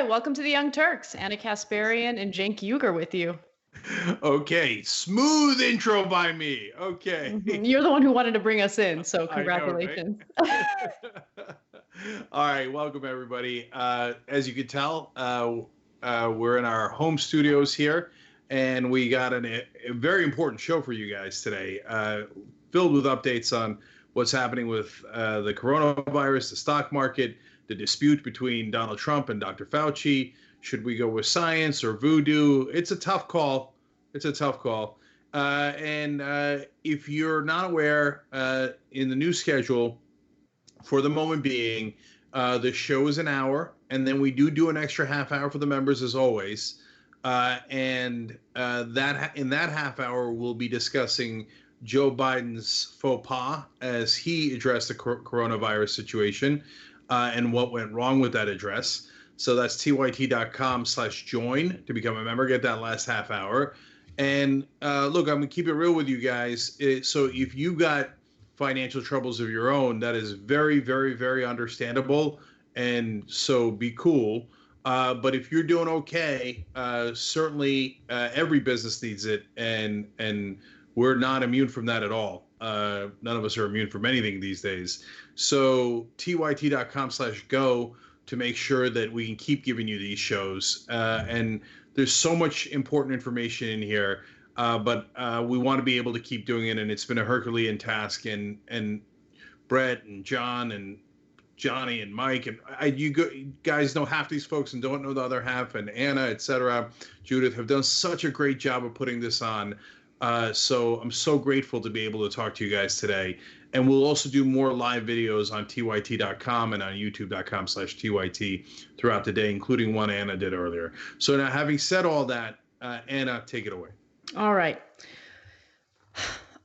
welcome to the Young Turks. Anna Kasparian and Cenk Uygur with you. Okay, smooth intro by me. Okay. You're the one who wanted to bring us in, so I know, right? congratulations. All right, welcome everybody. As you can tell, we're in our home studios here, and we got a very important show for you guys today, filled with updates on what's happening with the coronavirus, the stock market, the dispute between Donald Trump and Dr. Fauci. Should we go with science or voodoo? It's a tough call. It's a tough call. And if you're not aware, in the new schedule, for the moment being, the show is an hour, and then we do an extra half hour for the members as always. And that in that half hour, we'll be discussing Joe Biden's faux pas as he addressed the coronavirus situation and what went wrong with that address. So that's tyt.com/join to become a member. Get that last half hour. And look, I'm going to keep it real with you guys. So if you got financial troubles of your own, that is very, very, very understandable. And so be cool. But if you're doing okay, certainly every business needs it. And we're not immune from that at all. None of us are immune from anything these days. So tyt.com/go to make sure that we can keep giving you these shows. And there's so much important information in here, but we want to be able to keep doing it. And it's been a Herculean task. And Brett and John and Johnny and Mike and you guys know half these folks and don't know the other half, and Anna, etc., Judith have done such a great job of putting this on. So I'm so grateful to be able to talk to you guys today. And we'll also do more live videos on tyt.com and on youtube.com/tyt throughout the day, including one Anna did earlier. So now, having said all that, Anna, take it away. All right.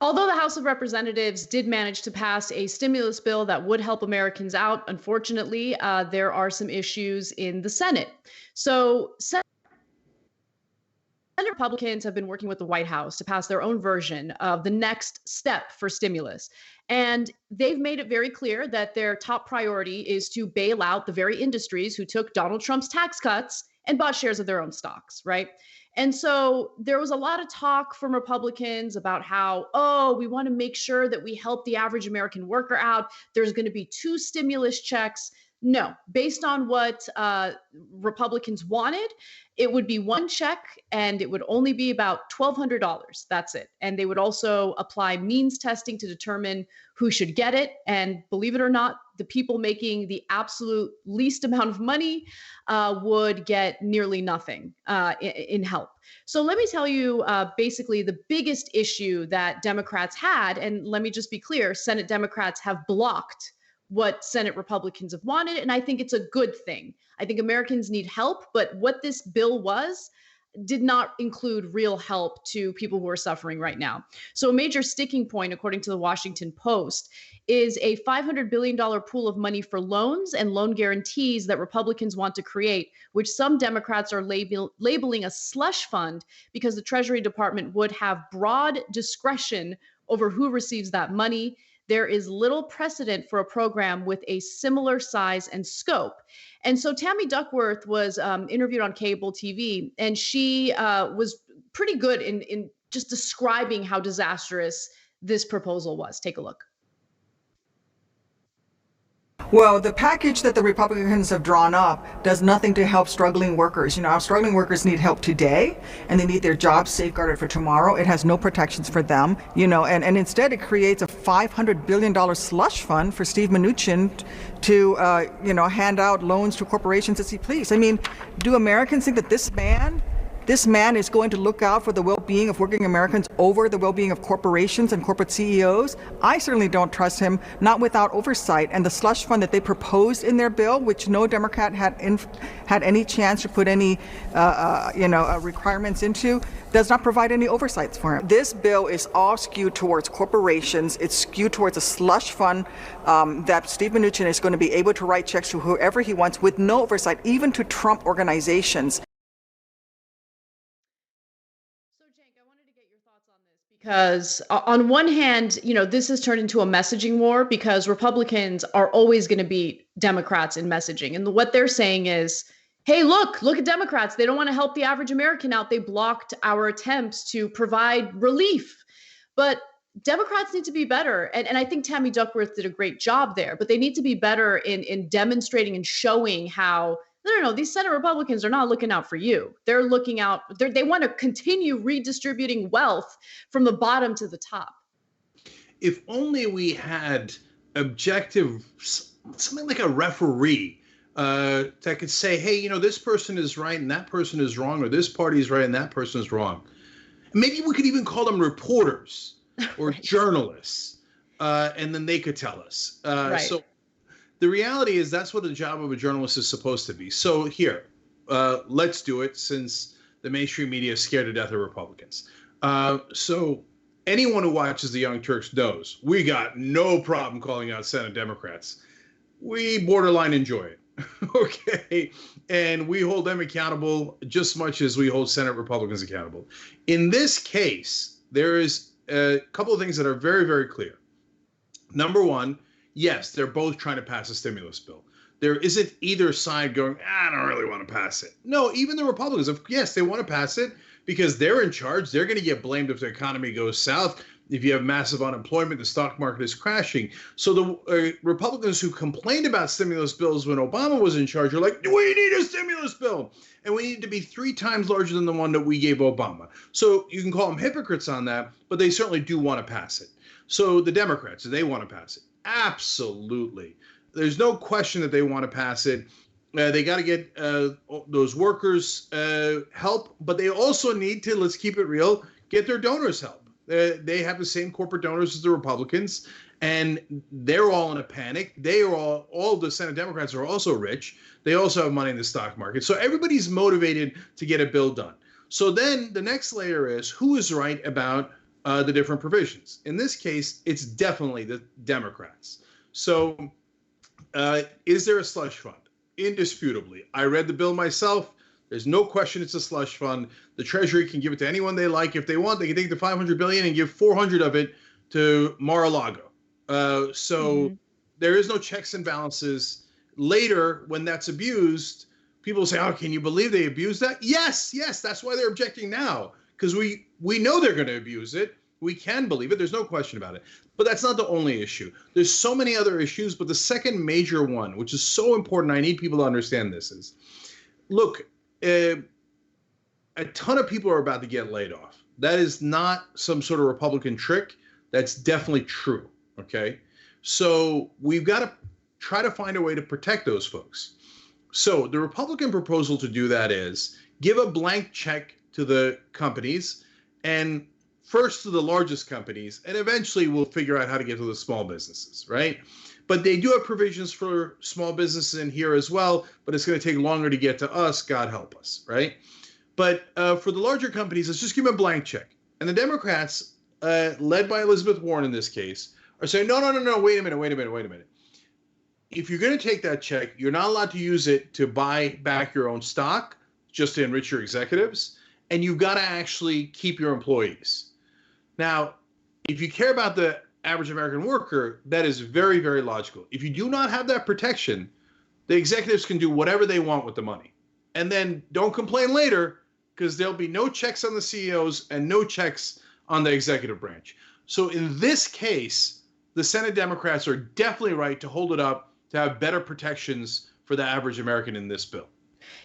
Although the House of Representatives did manage to pass a stimulus bill that would help Americans out, unfortunately, there are some issues in the Senate. So Senate Republicans have been working with the White House to pass their own version of the next step for stimulus. And they've made it very clear that their top priority is to bail out the very industries who took Donald Trump's tax cuts and bought shares of their own stocks, right? And so there was a lot of talk from Republicans about how, we want to make sure that we help the average American worker out. There's going to be 2 stimulus checks. No, based on what Republicans wanted, it would be 1 check and it would only be about $1,200. That's it. And they would also apply means testing to determine who should get it. And believe it or not, the people making the absolute least amount of money would get nearly nothing in help. So let me tell you basically the biggest issue that Democrats had, and let me just be clear, Senate Democrats have blocked what Senate Republicans have wanted, and I think it's a good thing. I think Americans need help, but what this bill did not include real help to people who are suffering right now. So a major sticking point, according to the Washington Post, is a $500 billion pool of money for loans and loan guarantees that Republicans want to create, which some Democrats are labeling a slush fund because the Treasury Department would have broad discretion over who receives that money. There is little precedent for a program with a similar size and scope. And so Tammy Duckworth was interviewed on cable TV, and she was pretty good in just describing how disastrous this proposal was. Take a look. Well, the package that the Republicans have drawn up does nothing to help struggling workers. Our struggling workers need help today, and they need their jobs safeguarded for tomorrow. It has no protections for them, and instead it creates a $500 billion slush fund for Steve Mnuchin to, hand out loans to corporations as he please. I mean, do Americans think that this man is going to look out for the well-being of working Americans over the well-being of corporations and corporate CEOs? I certainly don't trust him, not without oversight. And the slush fund that they proposed in their bill, which no Democrat had any chance to put any, requirements into, does not provide any oversights for him. This bill is all skewed towards corporations. It's skewed towards a slush fund that Steve Mnuchin is going to be able to write checks to whoever he wants with no oversight, even to Trump organizations. Because on one hand, this has turned into a messaging war because Republicans are always going to beat Democrats in messaging. And what they're saying is, Hey, look at Democrats. They don't want to help the average American out. They blocked our attempts to provide relief. But Democrats need to be better. And I think Tammy Duckworth did a great job there, but they need to be better in demonstrating and showing how no, these Senate Republicans are not looking out for you. They're looking out, they want to continue redistributing wealth from the bottom to the top. If only we had objective, something like a referee that could say, hey, you know, this person is right and that person is wrong, or this party is right and that person is wrong. Maybe we could even call them reporters or right. journalists, and then they could tell us. Right. So the reality is that's what the job of a journalist is supposed to be. So here, let's do it, since the mainstream media is scared to death of Republicans. So anyone who watches the Young Turks knows we got no problem calling out Senate Democrats. We borderline enjoy it. Okay. And we hold them accountable just as much as we hold Senate Republicans accountable. In this case, there is a couple of things that are very, very clear. Number one, yes, they're both trying to pass a stimulus bill. There isn't either side going, I don't really want to pass it. No, even the Republicans, yes, they want to pass it because they're in charge. They're going to get blamed if the economy goes south. If you have massive unemployment, the stock market is crashing. So the Republicans who complained about stimulus bills when Obama was in charge are like, we need a stimulus bill. And we need it to be 3 times larger than the one that we gave Obama. So you can call them hypocrites on that, but they certainly do want to pass it. So the Democrats, do they want to pass it? Absolutely. There's no question that they want to pass it. They got to get those workers help, but they also need to, let's keep it real, get their donors help. They have the same corporate donors as the Republicans, and they're all in a panic. They are all the Senate Democrats are also rich. They also have money in the stock market. So everybody's motivated to get a bill done. So then the next layer is who is right about the different provisions. In this case, it's definitely the Democrats. So is there a slush fund? Indisputably. I read the bill myself. There's no question it's a slush fund. The Treasury can give it to anyone they like. If they want, they can take the $500 billion and give 400 of it to Mar-a-Lago. There is no checks and balances. Later, when that's abused, people say, oh, can you believe they abused that? Yes, that's why they're objecting now, because we know they're going to abuse it. We can believe it. There's no question about it. But that's not the only issue. There's so many other issues, but the second major one, which is so important, I need people to understand this, is, look, a ton of people are about to get laid off. That is not some sort of Republican trick. That's definitely true, okay? So we've got to try to find a way to protect those folks. So the Republican proposal to do that is give a blank check to the companies, and first to the largest companies, and eventually we'll figure out how to get to the small businesses, right? But they do have provisions for small businesses in here as well, but it's going to take longer to get to us, God help us, right? But for the larger companies, let's just give them a blank check. And the Democrats, led by Elizabeth Warren in this case, are saying, no, wait a minute. If you're going to take that check, you're not allowed to use it to buy back your own stock, just to enrich your executives, and you've got to actually keep your employees. Now, if you care about the average American worker, that is very, very logical. If you do not have that protection, the executives can do whatever they want with the money. And then don't complain later, because there'll be no checks on the CEOs and no checks on the executive branch. So in this case, the Senate Democrats are definitely right to hold it up to have better protections for the average American in this bill.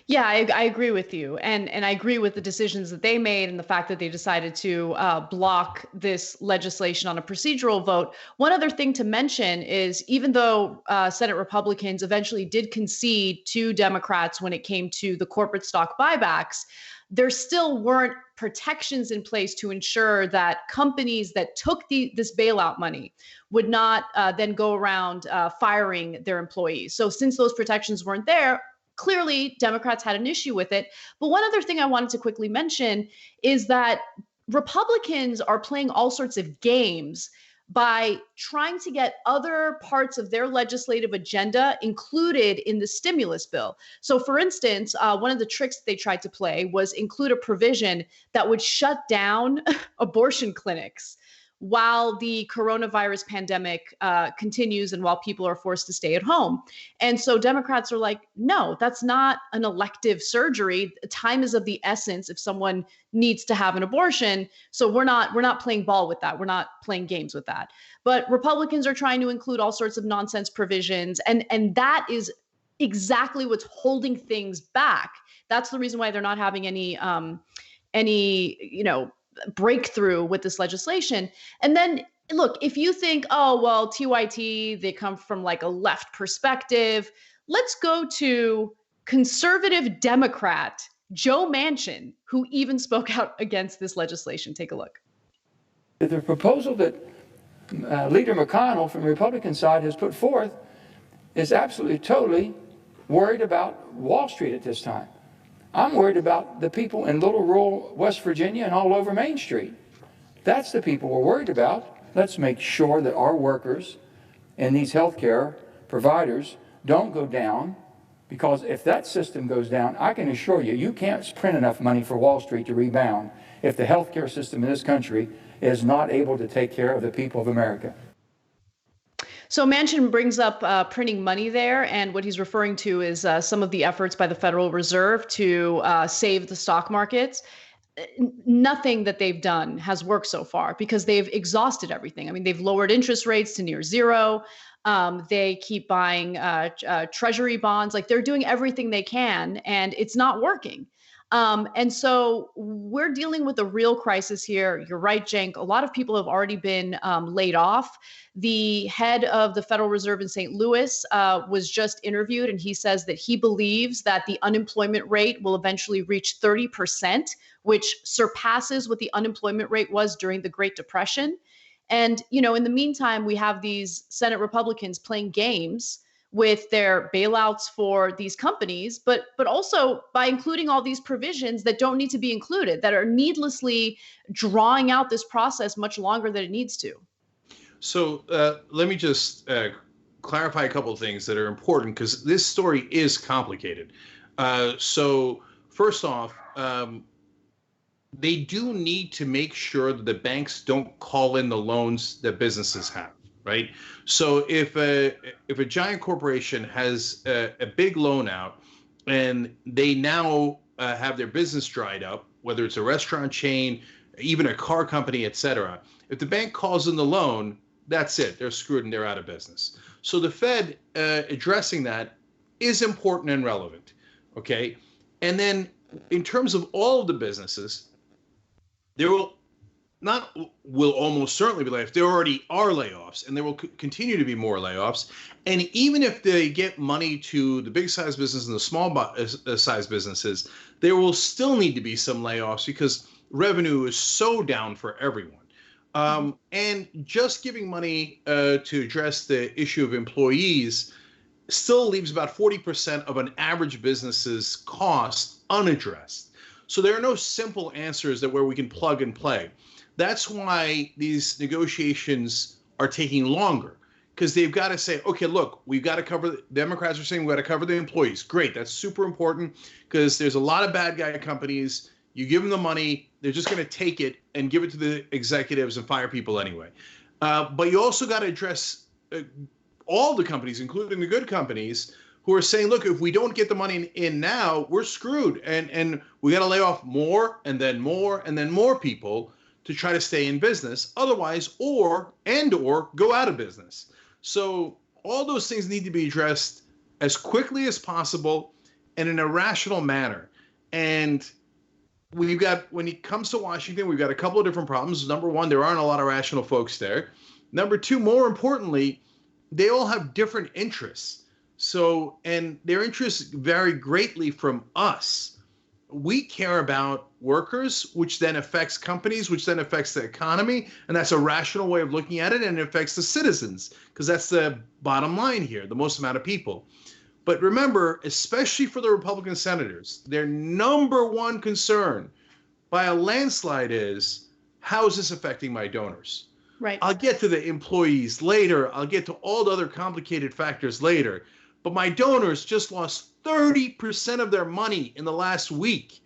Yeah, I agree with you. And I agree with the decisions that they made and the fact that they decided to block this legislation on a procedural vote. One other thing to mention is even though Senate Republicans eventually did concede to Democrats when it came to the corporate stock buybacks, there still weren't protections in place to ensure that companies that took this bailout money would not then go around firing their employees. So since those protections weren't there, clearly, Democrats had an issue with it. But one other thing I wanted to quickly mention is that Republicans are playing all sorts of games by trying to get other parts of their legislative agenda included in the stimulus bill. So for instance, one of the tricks that they tried to play was include a provision that would shut down abortion clinics. while the coronavirus pandemic continues and while people are forced to stay at home. And so Democrats are like, no, that's not an elective surgery. Time is of the essence if someone needs to have an abortion. So we're not playing ball with that. We're not playing games with that. But Republicans are trying to include all sorts of nonsense provisions, and that is exactly what's holding things back. That's the reason why they're not having any breakthrough with this legislation. And then look, if you think, oh, well, TYT, they come from like a left perspective, let's go to conservative Democrat Joe Manchin, who even spoke out against this legislation. Take a look. The proposal that Leader McConnell from the Republican side has put forth is absolutely, totally worried about Wall Street at this time. I'm worried about the people in little rural West Virginia and all over Main Street. That's the people we're worried about. Let's make sure that our workers and these healthcare providers don't go down, because if that system goes down, I can assure you, you can't print enough money for Wall Street to rebound if the healthcare system in this country is not able to take care of the people of America. So Manchin brings up printing money there, and what he's referring to is some of the efforts by the Federal Reserve to save the stock markets. Nothing that they've done has worked so far because they've exhausted everything. I mean, they've lowered interest rates to near zero. They keep buying treasury bonds. Like, they're doing everything they can, and it's not working. And so we're dealing with a real crisis here. You're right, Cenk. A lot of people have already been laid off. The head of the Federal Reserve in St. Louis was just interviewed, and he says that he believes that the unemployment rate will eventually reach 30%, which surpasses what the unemployment rate was during the Great Depression. And, in the meantime, we have these Senate Republicans playing games with their bailouts for these companies, but also by including all these provisions that don't need to be included, that are needlessly drawing out this process much longer than it needs to. So let me just clarify a couple of things that are important, because this story is complicated. So first off, they do need to make sure that the banks don't call in the loans that businesses have. Right. So if a giant corporation has a big loan out and they now have their business dried up, whether it's a restaurant chain, even a car company, et cetera, if the bank calls in the loan, that's it. They're screwed and they're out of business. So the Fed addressing that is important and relevant. OK, and then in terms of all of the businesses, there will almost certainly be layoffs. There already are layoffs, and there will continue to be more layoffs. And even if they get money to the big size business and the small size businesses, there will still need to be some layoffs because revenue is so down for everyone. And just giving money to address the issue of employees still leaves about 40% of an average business's cost unaddressed. So there are no simple answers where we can plug and play. That's why these negotiations are taking longer, because they've got to say, okay, look, we've got to cover, the Democrats are saying we've got to cover the employees. Great. That's super important, because there's a lot of bad guy companies. You give them the money, they're just going to take it and give it to the executives and fire people anyway. But you also got to address all the companies, including the good companies, who are saying, look, if we don't get the money in now, we're screwed. And we got to lay off more and then more and then more people to try to stay in business, otherwise, or go out of business. So all those things need to be addressed as quickly as possible and in a rational manner. And when it comes to Washington, we've got a couple of different problems. Number one, there aren't a lot of rational folks there. Number two, more importantly, they all have different interests. So, and their interests vary greatly from us. We care about workers, which then affects companies, which then affects the economy. And that's a rational way of looking at it. And it affects the citizens, because that's the bottom line here, the most amount of people. But remember, especially for the Republican senators, their number one concern by a landslide is, how is this affecting my donors? Right. I'll get to the employees later. I'll get to all the other complicated factors later. But my donors just lost 30% of their money in the last week.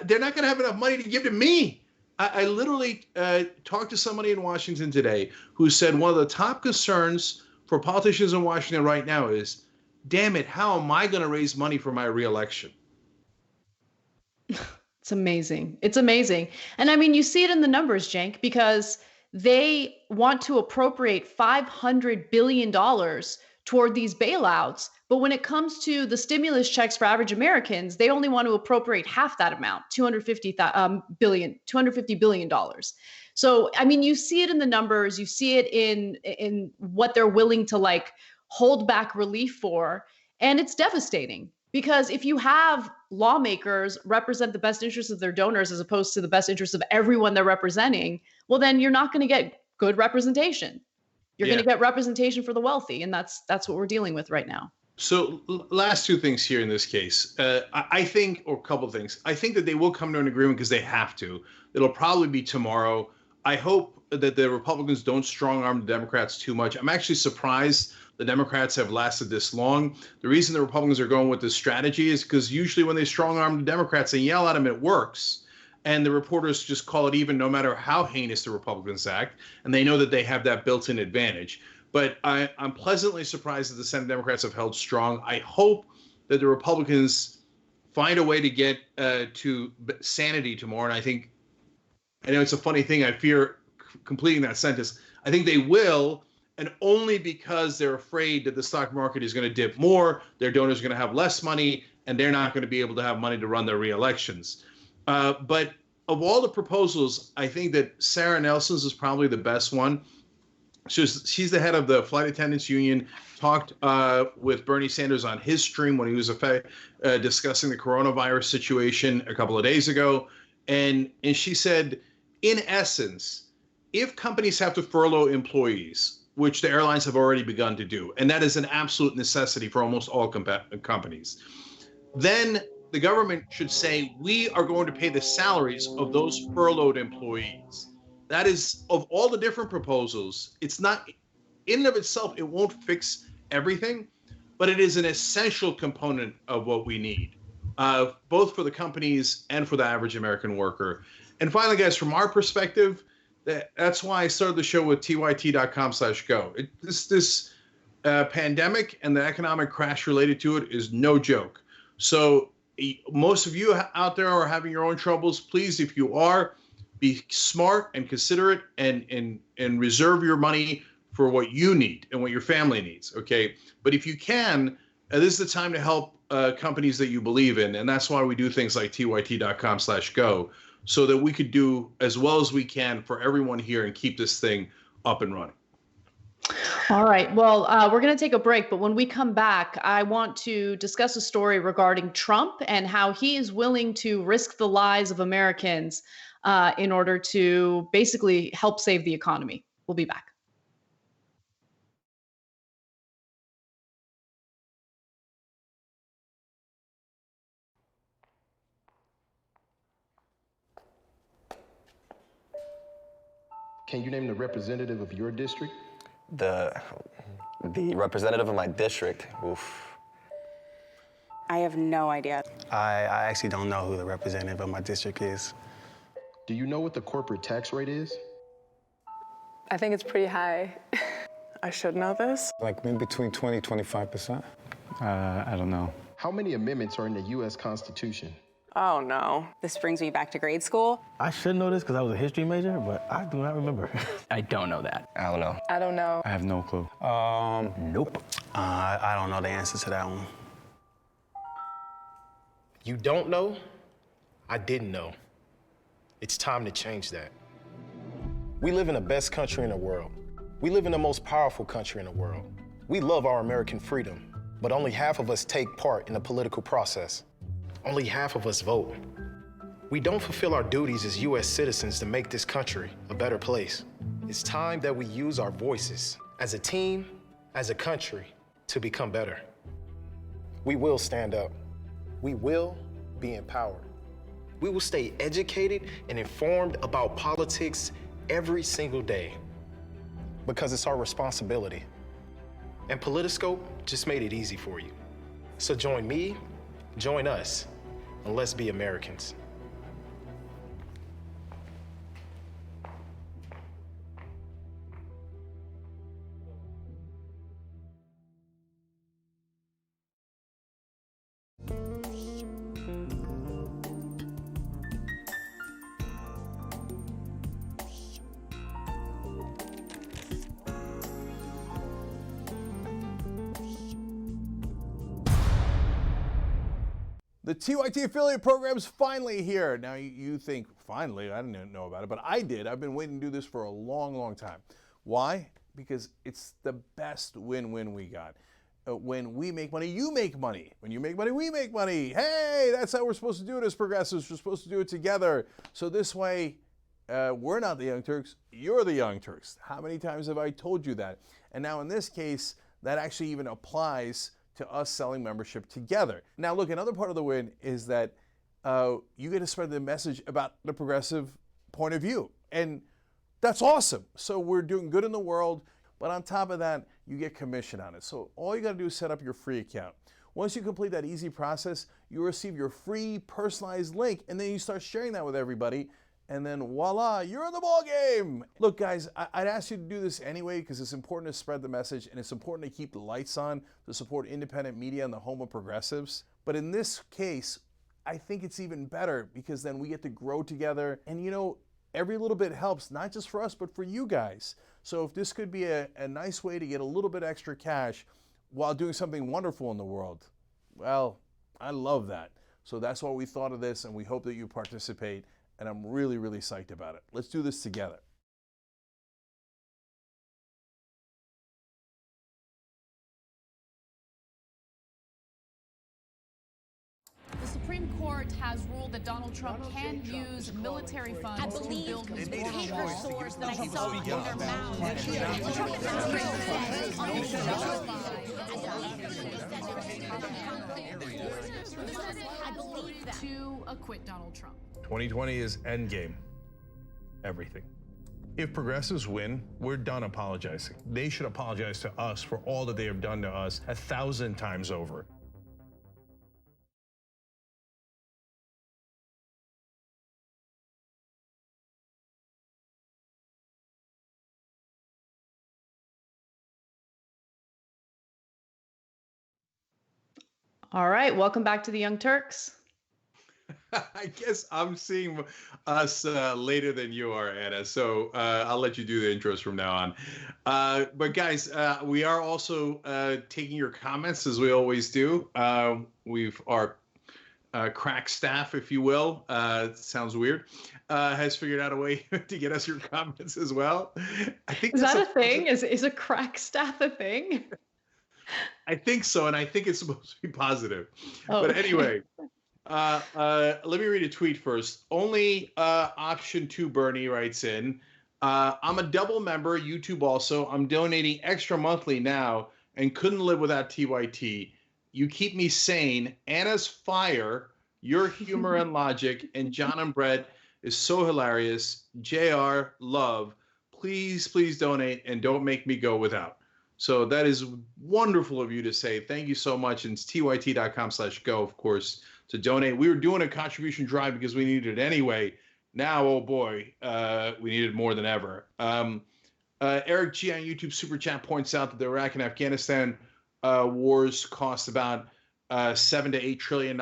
They're not going to have enough money to give to me. I literally talked to somebody in Washington today who said one of the top concerns for politicians in Washington right now is, damn it, how am I going to raise money for my reelection? It's amazing. It's amazing. And I mean, you see it in the numbers, Cenk, because they want to appropriate $500 billion toward these bailouts. But when it comes to the stimulus checks for average Americans, they only want to appropriate half that amount, $250 billion. So, I mean, you see it in the numbers, you see it in what they're willing to like hold back relief for. And it's devastating. Because if you have lawmakers represent the best interests of their donors as opposed to the best interests of everyone they're representing, well, then you're not going to get good representation. You're going to get representation for the wealthy, and that's what we're dealing with right now. So last two things here in this case. I think, or a couple of things. I think that they will come to an agreement because they have to. It'll probably be tomorrow. I hope that the Republicans don't strong arm the Democrats too much. I'm actually surprised the Democrats have lasted this long. The reason the Republicans are going with this strategy is because usually when they strong arm the Democrats, they yell at them, it works. And the reporters just call it even no matter how heinous the Republicans act. And they know that they have that built-in advantage. But I'm pleasantly surprised that the Senate Democrats have held strong. I hope that the Republicans find a way to get to sanity tomorrow. And I know it's a funny thing. I fear completing that sentence. I think they will, and only because they're afraid that the stock market is going to dip more, their donors are going to have less money, and they're not going to be able to have money to run their re-elections. But of all the proposals, I think that Sarah Nelson's is probably the best one. She's the head of the Flight Attendants Union, talked with Bernie Sanders on his stream when he was discussing the coronavirus situation a couple of days ago. And she said, in essence, if companies have to furlough employees, which the airlines have already begun to do, and that is an absolute necessity for almost all companies, then the government should say, we are going to pay the salaries of those furloughed employees. That is, of all the different proposals, it's not, in and of itself, it won't fix everything, but it is an essential component of what we need, both for the companies and for the average American worker. And finally, guys, from our perspective, that's why I started the show with tyt.com/go. This pandemic and the economic crash related to it is no joke. So most of you out there are having your own troubles. Please, if you are, be smart and considerate and reserve your money for what you need and what your family needs, okay? But if you can, this is the time to help companies that you believe in, and that's why we do things like tyt.com/go, so that we could do as well as we can for everyone here and keep this thing up and running. All right. Well, we're going to take a break, but when we come back, I want to discuss a story regarding Trump and how he is willing to risk the lives of Americans in order to basically help save the economy. We'll be back. Can you name the representative of your district? The representative of my district, oof. I have no idea. I actually don't know who the representative of my district is. Do you know what the corporate tax rate is? I think it's pretty high. I should know this. Like in between 20, 25%. I don't know. How many amendments are in the U.S. Constitution? Oh, no. This brings me back to grade school. I should know this because I was a history major, but I do not remember. I don't know that. I don't know. I don't know. I have no clue. Nope. I don't know the answer to that one. You don't know? I didn't know. It's time to change that. We live in the best country in the world. We live in the most powerful country in the world. We love our American freedom, but only half of us take part in the political process. Only half of us vote. We don't fulfill our duties as U.S. citizens to make this country a better place. It's time that we use our voices as a team, as a country, to become better. We will stand up. We will be empowered. We will stay educated and informed about politics every single day, because it's our responsibility. And Politiscope just made it easy for you. So join me, join us, and let's be Americans. The TYT affiliate program's finally here. Now you think, finally, I didn't know about it, but I did. I've been waiting to do this for a long, long time. Why? Because it's the best win-win we got. When we make money, you make money. When you make money, we make money. Hey, that's how we're supposed to do it as progressives. We're supposed to do it together. So this way, we're not the Young Turks, you're the Young Turks. How many times have I told you that? And now in this case, that actually even applies to us selling membership together. Now look, another part of the win is that you get to spread the message about the progressive point of view. And that's awesome. So we're doing good in the world, but on top of that, you get commission on it. So all you gotta do is set up your free account. Once you complete that easy process, you receive your free personalized link, and then you start sharing that with everybody, and then voila, you're in the ball game. Look guys, I'd ask you to do this anyway because it's important to spread the message and it's important to keep the lights on to support independent media and the home of progressives. But in this case, I think it's even better because then we get to grow together, and you know, every little bit helps, not just for us, but for you guys. So if this could be a nice way to get a little bit extra cash while doing something wonderful in the world, well, I love that. So that's why we thought of this, and we hope that you participate. And I'm really, really psyched about it. Let's do this together. The Supreme Court has ruled that Donald Trump can use military funds to build his war source that I saw in their mouth. To acquit Donald Trump. 2020 is endgame. Everything. If progressives win, we're done apologizing. They should apologize to us for all that they have done to us 1,000 times over. All right, welcome back to the Young Turks. I guess I'm seeing us later than you are, Anna. So I'll let you do the intros from now on. But guys, we are also taking your comments as we always do. We've our crack staff, if you will, sounds weird, has figured out a way to get us your comments as well. I think is that a thing? Is a crack staff a thing? I think so, and I think it's supposed to be positive. Oh, but anyway. Let me read a tweet first. Only option 2 Bernie writes in, I'm a double member, YouTube also. I'm donating extra monthly now and couldn't live without TYT. You keep me sane. Anna's fire, your humor and logic, and John and Brett is so hilarious. JR, love. Please, please donate and don't make me go without. So that is wonderful of you to say. Thank you so much. And it's tyt.com/go, of course, to donate. We were doing a contribution drive because we needed it anyway. Now, oh boy, we need it more than ever. Eric G on YouTube Super Chat points out that the Iraq and Afghanistan wars cost about $7 to $8 trillion.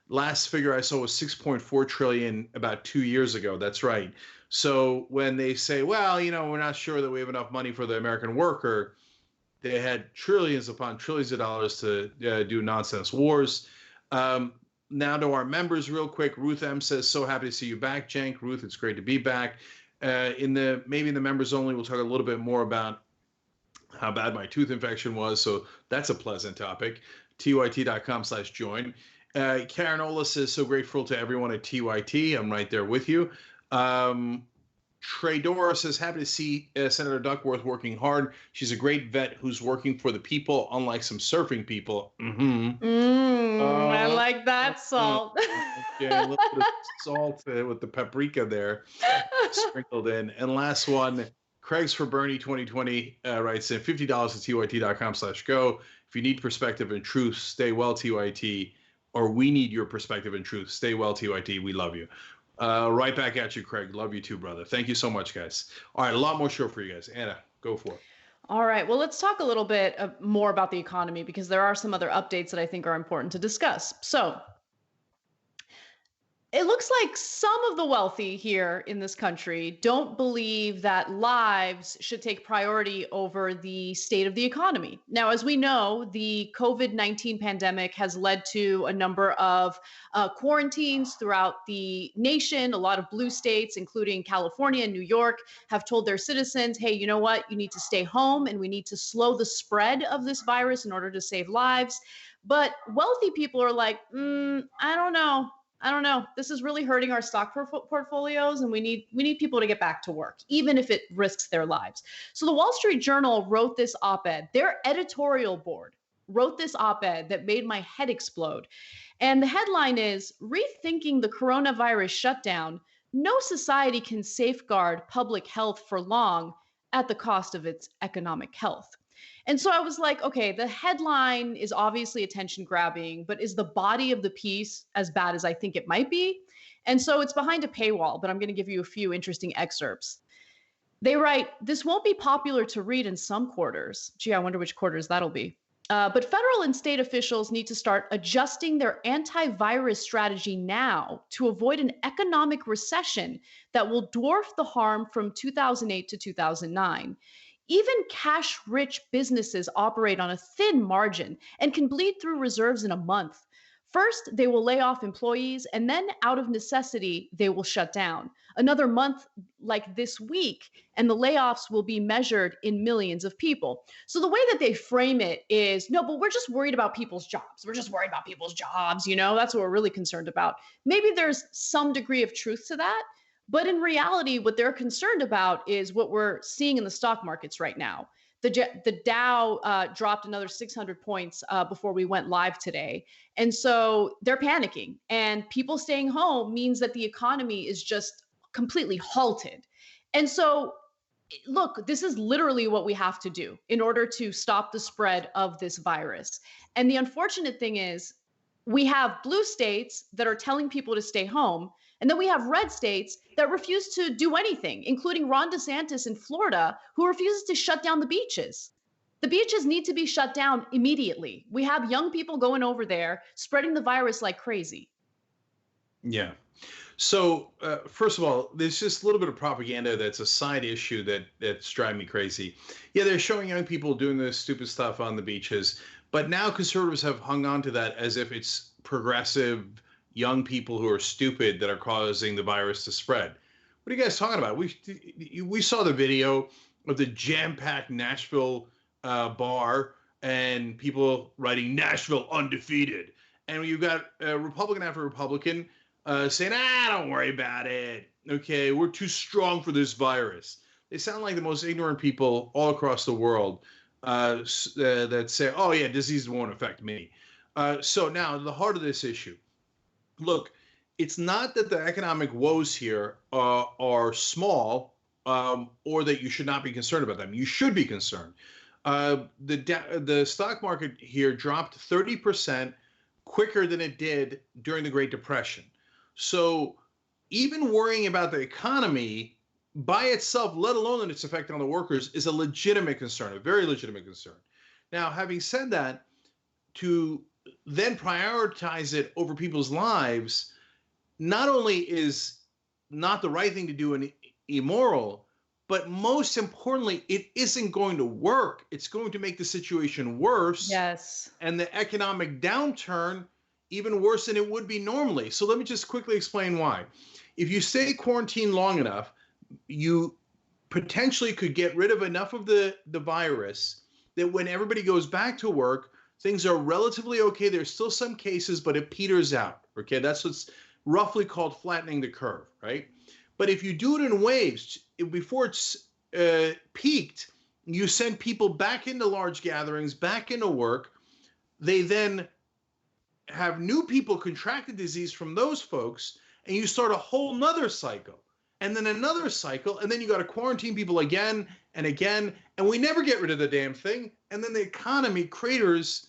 Last figure I saw was 6.4 trillion about 2 years ago. That's right. So when they say, well, you know, we're not sure that we have enough money for the American worker, they had trillions upon trillions of dollars to do nonsense wars. Now to our members real quick. Ruth M says, so happy to see you back, Cenk. Ruth, it's great to be back. Maybe in the members only, we'll talk a little bit more about how bad my tooth infection was. So that's a pleasant topic. tyt.com/join. Karen Ola says, so grateful to everyone at TYT. I'm right there with you. Trey Dora says, happy to see Senator Duckworth working hard. She's a great vet who's working for the people, unlike some surfing people. I like that salt. Yeah, a little bit of salt with the paprika there sprinkled in. And last one, Craig's for Bernie 2020 writes in $50 to tyt.com/go. If you need perspective and truth, stay well, TYT. Or we need your perspective and truth. Stay well, TYT. We love you. Right back at you, Craig. Love you too, brother. Thank you so much, guys. All right, a lot more show for you guys. Anna, go for it. All right. Well, let's talk a little bit more about the economy because there are some other updates that I think are important to discuss. So It looks like some of the wealthy here in this country don't believe that lives should take priority over the state of the economy. Now, as we know, the COVID-19 pandemic has led to a number of quarantines throughout the nation. A lot of blue states, including California and New York, have told their citizens, hey, you know what? You need to stay home and we need to slow the spread of this virus in order to save lives. But wealthy people are like, I don't know. I don't know. This is really hurting our stock portfolios, and we need people to get back to work, even if it risks their lives. So the Wall Street Journal wrote this op-ed. Their editorial board wrote this op-ed that made my head explode. And the headline is, Rethinking the Coronavirus Shutdown, No Society Can Safeguard Public Health for Long at the Cost of Its Economic Health. And so I was like, okay, the headline is obviously attention grabbing, but is the body of the piece as bad as I think it might be? And so it's behind a paywall, but I'm going to give you a few interesting excerpts. They write, this won't be popular to read in some quarters. Gee, I wonder which quarters that'll be. But federal and state officials need to start adjusting their antivirus strategy now to avoid an economic recession that will dwarf the harm from 2008 to 2009. Even cash-rich businesses operate on a thin margin and can bleed through reserves in a month. First, they will lay off employees, and then out of necessity, they will shut down. Another month like this week, and the layoffs will be measured in millions of people. So the way that they frame it is, no, but we're just worried about people's jobs. We're just worried about people's jobs, that's what we're really concerned about. Maybe there's some degree of truth to that. But in reality, what they're concerned about is what we're seeing in the stock markets right now. The Dow dropped another 600 points before we went live today. And so they're panicking. And people staying home means that the economy is just completely halted. And so, look, this is literally what we have to do in order to stop the spread of this virus. And the unfortunate thing is, we have blue states that are telling people to stay home. And then we have red states that refuse to do anything, including Ron DeSantis in Florida, who refuses to shut down the beaches. The beaches need to be shut down immediately. We have young people going over there, spreading the virus like crazy. Yeah. So, first of all, there's just a little bit of propaganda that's a side issue that's driving me crazy. Yeah, they're showing young people doing this stupid stuff on the beaches, but now conservatives have hung on to that as if it's progressive young people who are stupid that are causing the virus to spread. What are you guys talking about? We saw the video of the jam-packed Nashville bar and people writing Nashville undefeated. And you've got Republican after Republican saying, don't worry about it. Okay, we're too strong for this virus. They sound like the most ignorant people all across the world that say, oh yeah, disease won't affect me. So now the heart of this issue. Look, it's not that the economic woes here are small or that you should not be concerned about them. You should be concerned. The stock market here dropped 30% quicker than it did during the Great Depression. So even worrying about the economy by itself, let alone its effect on the workers, is a legitimate concern, a very legitimate concern. Now, having said that, to then prioritize it over people's lives not only is not the right thing to do and immoral, but most importantly, it isn't going to work. It's going to make the situation worse. Yes. And the economic downturn even worse than it would be normally. So let me just quickly explain why. If you stay quarantined long enough, you potentially could get rid of enough of the virus that when everybody goes back to work, things are relatively okay. There's still some cases, but it peters out. Okay, that's what's roughly called flattening the curve, right? But if you do it in waves, before it's peaked, you send people back into large gatherings, back into work. They then have new people contract the disease from those folks, and you start a whole nother cycle, and then another cycle, and then you got to quarantine people again and again, and we never get rid of the damn thing. And then the economy craters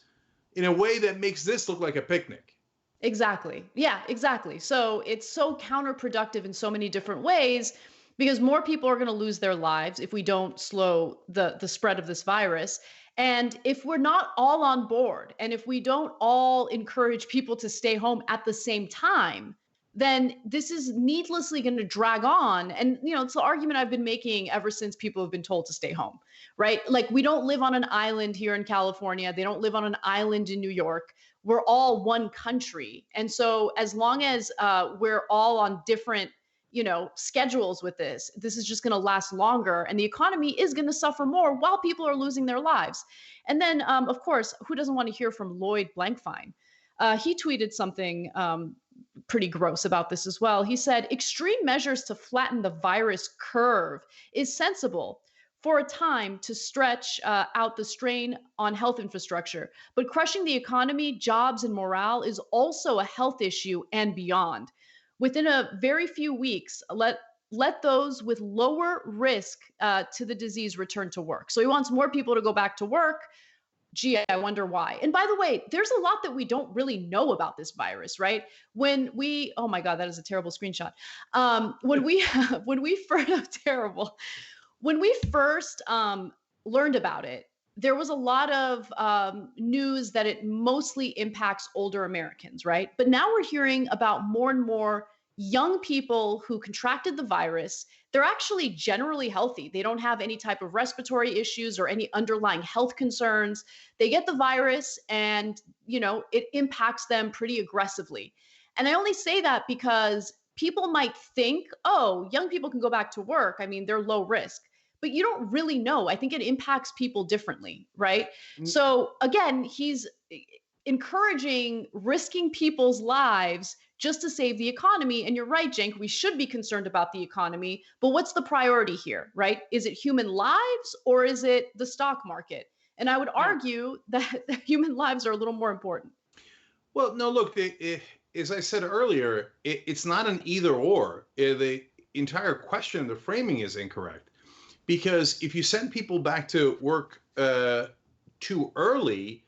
in a way that makes this look like a picnic. Exactly. Yeah, exactly. So it's so counterproductive in so many different ways because more people are going to lose their lives if we don't slow the spread of this virus. And if we're not all on board and if we don't all encourage people to stay home at the same time, then this is needlessly going to drag on. And, it's the argument I've been making ever since people have been told to stay home, right? Like, we don't live on an island here in California. They don't live on an island in New York. We're all one country. And so as long as we're all on different, schedules with this is just going to last longer, and the economy is going to suffer more while people are losing their lives. And then, of course, who doesn't want to hear from Lloyd Blankfein? He tweeted something pretty gross about this as well. He said, extreme measures to flatten the virus curve is sensible for a time to stretch out the strain on health infrastructure. But crushing the economy, jobs, and morale is also a health issue and beyond. Within a very few weeks, let those with lower risk to the disease return to work. So he wants more people to go back to work. Gee, I wonder why. And by the way, there's a lot that we don't really know about this virus, right? Oh my God, that is a terrible screenshot. When we first learned about it, there was a lot of news that it mostly impacts older Americans, right? But now we're hearing about more and more young people who contracted the virus. They're actually generally healthy. They don't have any type of respiratory issues or any underlying health concerns. They get the virus and, it impacts them pretty aggressively. And I only say that because people might think, oh, young people can go back to work. I mean, they're low risk. But you don't really know. I think it impacts people differently, right? So again, he's encouraging risking people's lives just to save the economy. And you're right, Cenk, we should be concerned about the economy. But what's the priority here, right? Is it human lives or is it the stock market? And I would argue that human lives are a little more important. Well, no, look, as I said earlier, it's not an either or. The entire question, the framing is incorrect. Because if you send people back to work too early,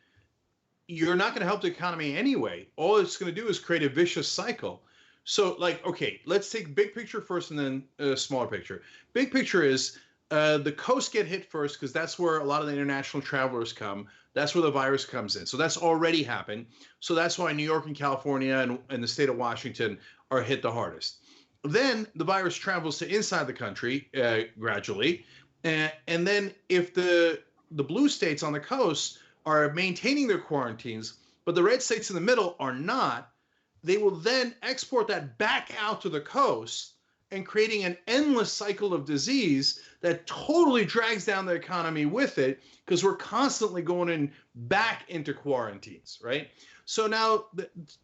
you're not going to help the economy anyway. All it's going to do is create a vicious cycle. So, okay, let's take big picture first and then smaller picture. Big picture is the coasts get hit first because that's where a lot of the international travelers come. That's where the virus comes in. So that's already happened. So that's why New York and California and the state of Washington are hit the hardest. Then the virus travels to inside the country gradually. And then if the blue states on the coast are maintaining their quarantines, but the red states in the middle are not, they will then export that back out to the coast and creating an endless cycle of disease that totally drags down the economy with it because we're constantly going back into quarantines, right? So now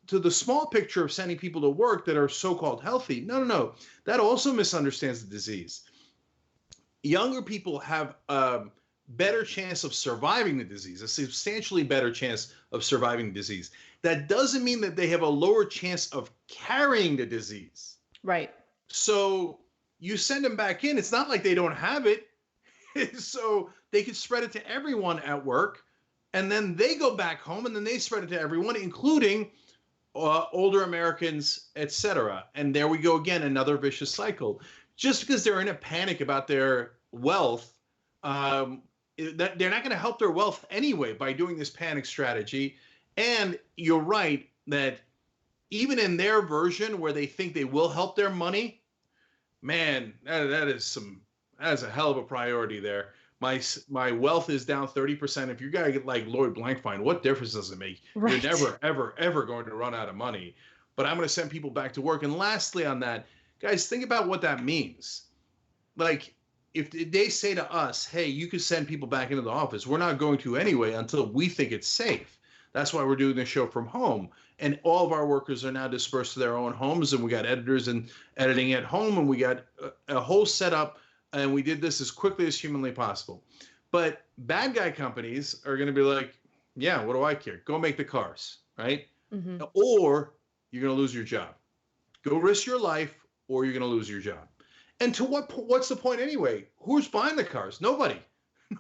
to the small picture of sending people to work that are so-called healthy, no. That also misunderstands the disease. Younger people have a better chance of surviving the disease, a substantially better chance of surviving the disease. That doesn't mean that they have a lower chance of carrying the disease. Right. So you send them back in. It's not like they don't have it. So they could spread it to everyone at work. And then they go back home and then they spread it to everyone, including older Americans, etc. And there we go again, another vicious cycle. Just because they're in a panic about their wealth, they're not going to help their wealth anyway by doing this panic strategy. And you're right that even in their version where they think they will help their money, man, that is a hell of a priority there. My wealth is down 30%. If you're going to get like Lloyd Blankfein, what difference does it make? Right. You're never, ever, ever going to run out of money. But I'm going to send people back to work. And lastly on that, guys, think about what that means. Like, if they say to us, hey, you can send people back into the office, we're not going to anyway until we think it's safe. That's why we're doing this show from home. And all of our workers are now dispersed to their own homes. And we got editors and editing at home. And we got a whole setup. And we did this as quickly as humanly possible. But bad guy companies are going to be like, yeah, what do I care? Go make the cars, right? Mm-hmm. Or you're going to lose your job. Go risk your life or you're going to lose your job. And to what's the point anyway? Who's buying the cars? Nobody.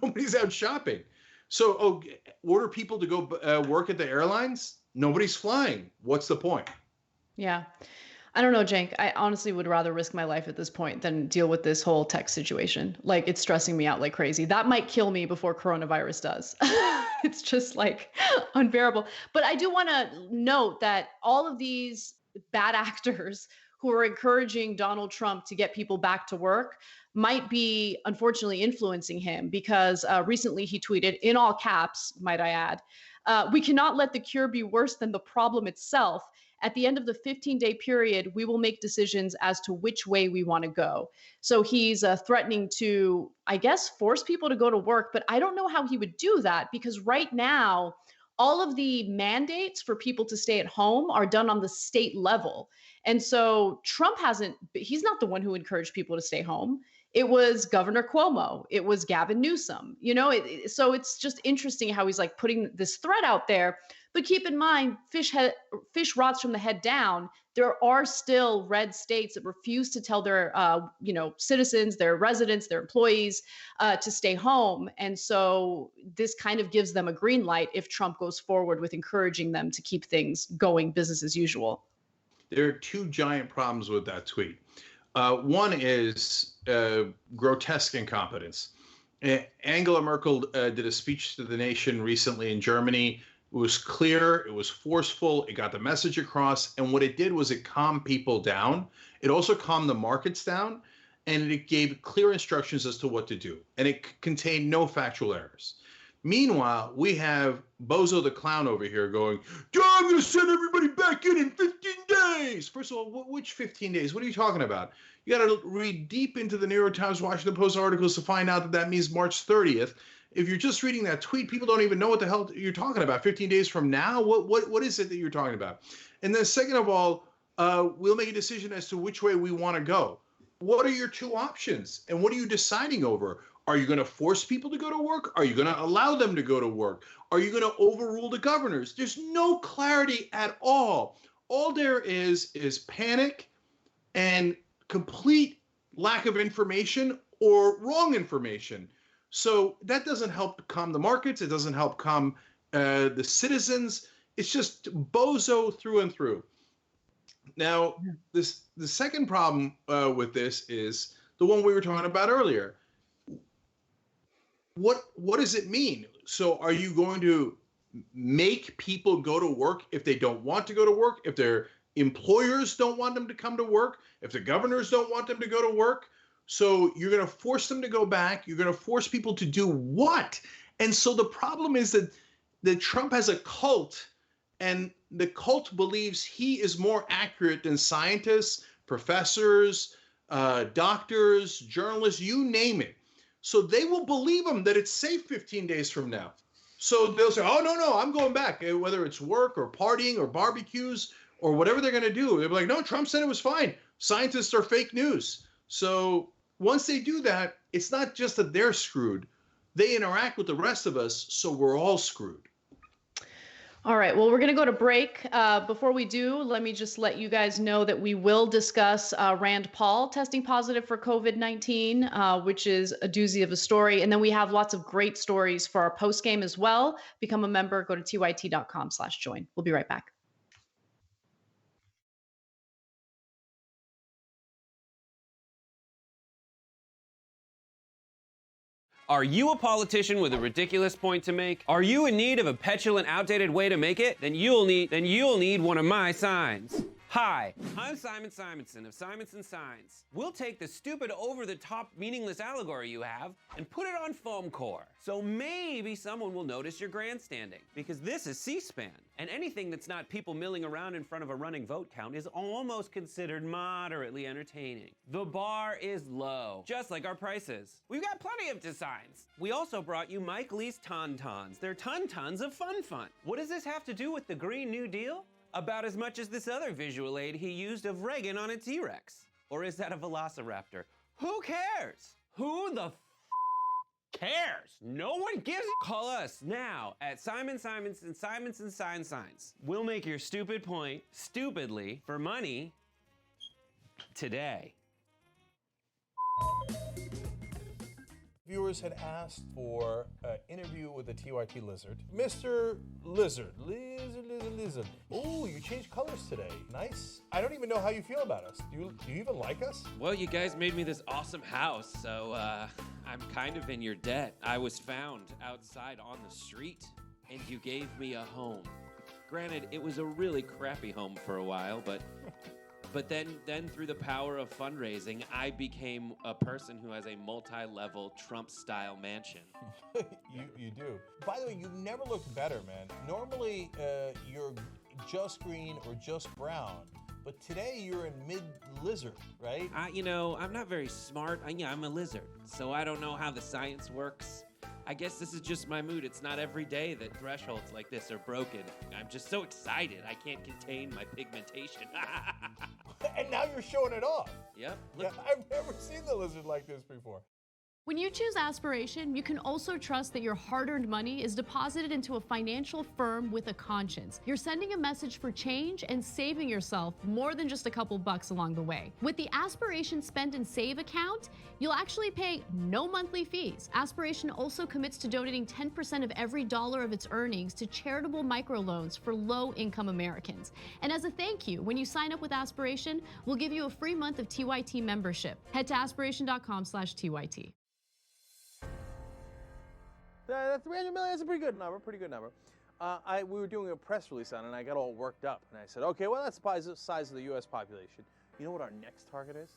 Nobody's out shopping. So order people to go work at the airlines? Nobody's flying. What's the point? Yeah. I don't know, Cenk. I honestly would rather risk my life at this point than deal with this whole tech situation. Like, it's stressing me out like crazy. That might kill me before coronavirus does. It's just like unbearable. But I do want to note that all of these bad actors who are encouraging Donald Trump to get people back to work might be unfortunately influencing him, because recently he tweeted, in all caps, might I add, we cannot let the cure be worse than the problem itself. At the end of the 15-day period, we will make decisions as to which way we want to go. So he's threatening to, I guess, force people to go to work. But I don't know how he would do that, because right now, all of the mandates for people to stay at home are done on the state level. And so Trump he's not the one who encouraged people to stay home. It was Governor Cuomo. It was Gavin Newsom. So it's just interesting how he's like putting this threat out there. But keep in mind, fish rots from the head down. There are still red states that refuse to tell their, citizens, their residents, their employees to stay home. And so this kind of gives them a green light if Trump goes forward with encouraging them to keep things going business as usual. There are two giant problems with that tweet. One is grotesque incompetence. Angela Merkel did a speech to the nation recently in Germany. It was clear, it was forceful, it got the message across, and what it did was it calmed people down. It also calmed the markets down, and it gave clear instructions as to what to do, and it contained no factual errors. Meanwhile, we have Bozo the Clown over here going, I'm going to send everybody back in 15 days. First of all, which 15 days? What are you talking about? You got to read deep into the New York Times, Washington Post articles to find out that that means March 30th. If you're just reading that tweet, people don't even know what the hell you're talking about. 15 days from now? What is it that you're talking about? And then second of all, we'll make a decision as to which way we want to go. What are your two options? And what are you deciding over? Are you going to force people to go to work? Are you going to allow them to go to work? Are you going to overrule the governors? There's no clarity at all. All there is panic and complete lack of information or wrong information. So that doesn't help calm the markets. It doesn't help calm the citizens. It's just bozo through and through. Now, the second problem with this is the one we were talking about earlier. What does it mean? So are you going to make people go to work if they don't want to go to work, if their employers don't want them to come to work, if the governors don't want them to go to work? So you're going to force them to go back. You're going to force people to do what? And so the problem is that Trump has a cult, and the cult believes he is more accurate than scientists, professors, doctors, journalists, you name it. So they will believe him that it's safe 15 days from now. So they'll say, oh, no, I'm going back, whether it's work or partying or barbecues or whatever they're going to do. They'll be like, no, Trump said it was fine. Scientists are fake news. So once they do that, it's not just that they're screwed. They interact with the rest of us, so we're all screwed. All right, well, we're going to go to break. Before we do, let me just let you guys know that we will discuss Rand Paul testing positive for COVID-19, which is a doozy of a story. And then we have lots of great stories for our post game as well. Become a member, go to tyt.com/join. We'll be right back. Are you a politician with a ridiculous point to make? Are you in need of a petulant, outdated way to make it? Then you'll need one of my signs. Hi, I'm Simon Simonson of Simonson Signs. We'll take the stupid, over-the-top, meaningless allegory you have and put it on foam core. So maybe someone will notice your grandstanding. Because this is C-SPAN, and anything that's not people milling around in front of a running vote count is almost considered moderately entertaining. The bar is low, just like our prices. We've got plenty of designs. We also brought you Mike Lee's Tauntauns. They're tons of fun. What does this have to do with the Green New Deal? About as much as this other visual aid he used of Reagan on a T-Rex. Or is that a velociraptor? Who cares? Who the cares? No one gives a... Call us now at Simon Simonson Signs. We'll make your stupid point stupidly for money today. Viewers had asked for an interview with the TYT Lizard. Mr. Lizard. Oh, you changed colors today. Nice. I don't even know how you feel about us. Do you even like us? Well, you guys made me this awesome house, so I'm kind of in your debt. I was found outside on the street, and you gave me a home. Granted, it was a really crappy home for a while, but then through the power of fundraising, I became a person who has a multi-level Trump-style mansion. You do. By the way, you've never looked better, man. Normally, you're just green or just brown. But today you're in mid-lizard, right? I'm not very smart. I'm a lizard, so I don't know how the science works. I guess this is just my mood. It's not every day that thresholds like this are broken. I'm just so excited. I can't contain my pigmentation. And now you're showing it off. Yep. Yeah, I've never seen the lizard like this before. When you choose Aspiration, you can also trust that your hard-earned money is deposited into a financial firm with a conscience. You're sending a message for change and saving yourself more than just a couple bucks along the way. With the Aspiration Spend and Save account, you'll actually pay no monthly fees. Aspiration also commits to donating 10% of every dollar of its earnings to charitable microloans for low-income Americans. And as a thank you, when you sign up with Aspiration, we'll give you a free month of TYT membership. Head to aspiration.com/TYT. That 300 million is a pretty good number, we were doing a press release on it, and I got all worked up. And I said, okay, well, that's the size of the U.S. population. You know what our next target is?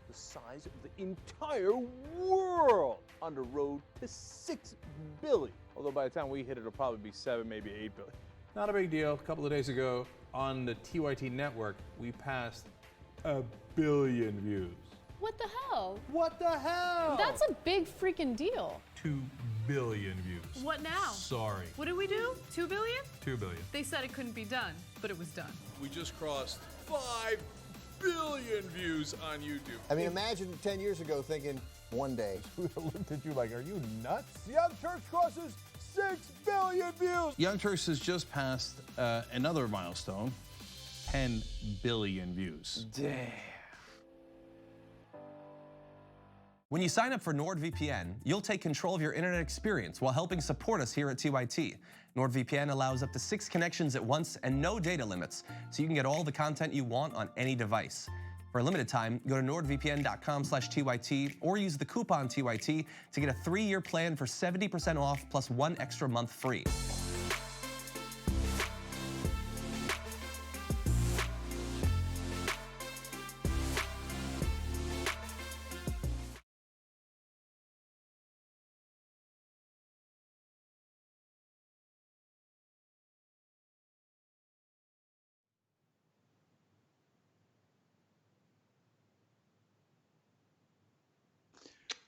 The size of the entire world on the road to 6 billion. Although by the time we hit it, it'll probably be 7, maybe 8 billion. Not a big deal. A couple of days ago on the TYT network, we passed 1 billion views. What the hell? What the hell? That's a big freaking deal. 2 billion views. What now? Sorry. What did we do? 2 billion? 2 billion. They said it couldn't be done, but it was done. We just crossed 5 billion views on YouTube. I mean, imagine 10 years ago thinking, one day. We would have looked at you like, are you nuts? Young Turks crosses 6 billion views. Young Turks has just passed another milestone, 10 billion views. Damn. When you sign up for NordVPN, you'll take control of your internet experience while helping support us here at TYT. NordVPN allows up to 6 connections at once and no data limits, so you can get all the content you want on any device. For a limited time, go to nordvpn.com/TYT or use the coupon TYT to get a 3-year plan for 70% off plus 1 extra month free.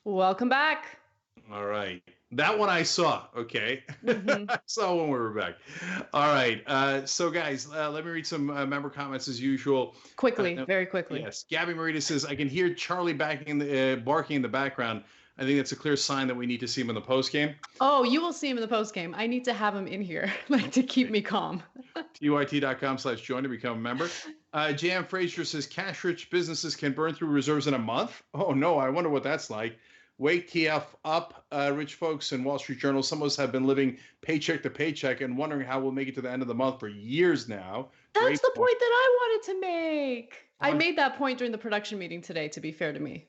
Welcome back. All right. That one I saw, okay? I saw when we were back. All right. So, guys, let me read some member comments as usual. Quickly, very quickly. Yes. Gabby Marita says, I can hear Charlie barking in the background. I think that's a clear sign that we need to see him in the postgame. Oh, you will see him in the postgame. I need to have him in here, like, to keep me calm. TYT.com/join to become a member. Jan Frazier says, cash-rich businesses can burn through reserves in a month? Oh, no. I wonder what that's like. Wake TF up, rich folks in Wall Street Journal. Some of us have been living paycheck to paycheck and wondering how we'll make it to the end of the month for years now. That's the point that I wanted to make. I made that point during the production meeting today, to be fair to me.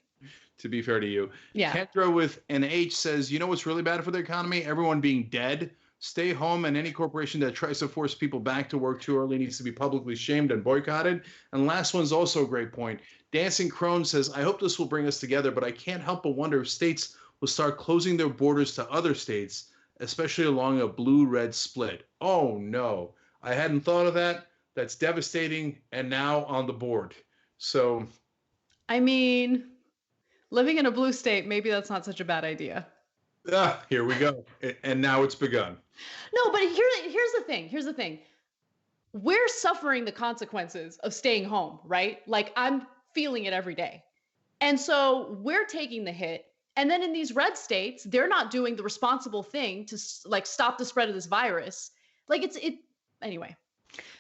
To be fair to you. Yeah. Kendra with an H says, you know what's really bad for the economy? Everyone being dead. Stay home, and any corporation that tries to force people back to work too early needs to be publicly shamed and boycotted. And last one's also a great point. Dancing Crone says, I hope this will bring us together, but I can't help but wonder if states will start closing their borders to other states, especially along a blue-red split. Oh, no. I hadn't thought of that. That's devastating and now on the board. So, I mean, living in a blue state, maybe that's not such a bad idea. Here we go. And now it's begun. No, but here's the thing. Here's the thing. We're suffering the consequences of staying home, right? Like, I'm feeling it every day. And so we're taking the hit. And then in these red states, they're not doing the responsible thing to, like, stop the spread of this virus. Like, anyway.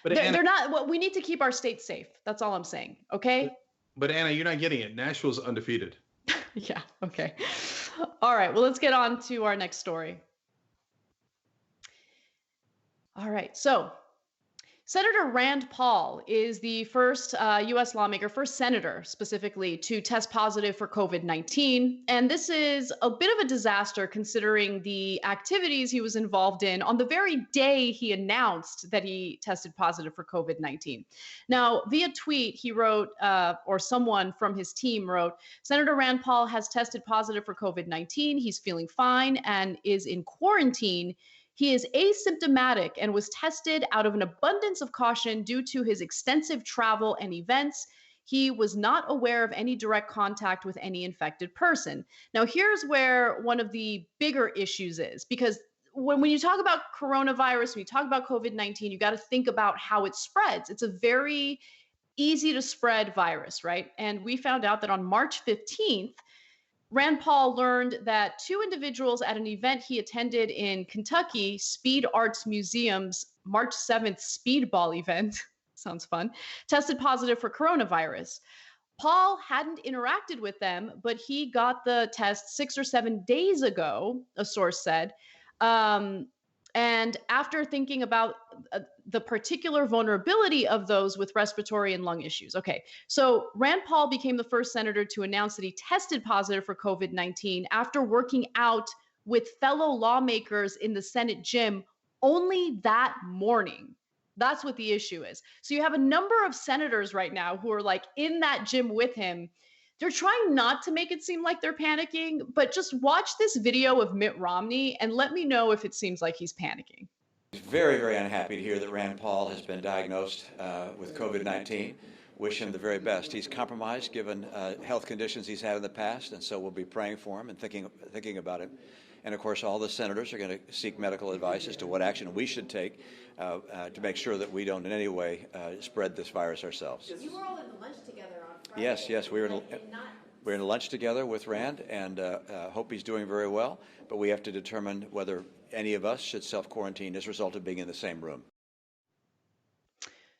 But they're not. Well, we need to keep our states safe. That's all I'm saying. Okay. But Anna, you're not getting it. Nashville's undefeated. Yeah. Okay. All right. Well, let's get on to our next story. All right. So Senator Rand Paul is the first U.S. lawmaker, first senator specifically, to test positive for COVID-19. And this is a bit of a disaster considering the activities he was involved in on the very day he announced that he tested positive for COVID-19. Now, via tweet, he wrote, or someone from his team wrote, Senator Rand Paul has tested positive for COVID-19. He's feeling fine and is in quarantine. He is asymptomatic and was tested out of an abundance of caution due to his extensive travel and events. He was not aware of any direct contact with any infected person. Now, here's where one of the bigger issues is, because when you talk about coronavirus, when you talk about COVID-19, you got to think about how it spreads. It's a very easy to spread virus, right? And we found out that on March 15th, Rand Paul learned that two individuals at an event he attended in Kentucky, Speed Arts Museum's March 7th speedball event, sounds fun, tested positive for coronavirus. Paul hadn't interacted with them, but he got the test 6 or 7 days ago, a source said. And after thinking about the particular vulnerability of those with respiratory and lung issues. Okay, so Rand Paul became the first senator to announce that he tested positive for COVID-19 after working out with fellow lawmakers in the Senate gym only that morning. That's what the issue is. So you have a number of senators right now who are like in that gym with him. They're trying not to make it seem like they're panicking, but just watch this video of Mitt Romney and let me know if it seems like he's panicking. Very, very unhappy to hear that Rand Paul has been diagnosed with COVID-19. Wish him the very best. He's compromised given health conditions he's had in the past, and so we'll be praying for him and thinking about him. And of course, all the senators are going to seek medical advice as to what action we should take to make sure that we don't in any way spread this virus ourselves. You were all in lunch together on Friday. Yes, we were in lunch together with Rand, and hope he's doing very well. But we have to determine whether any of us should self-quarantine as a result of being in the same room.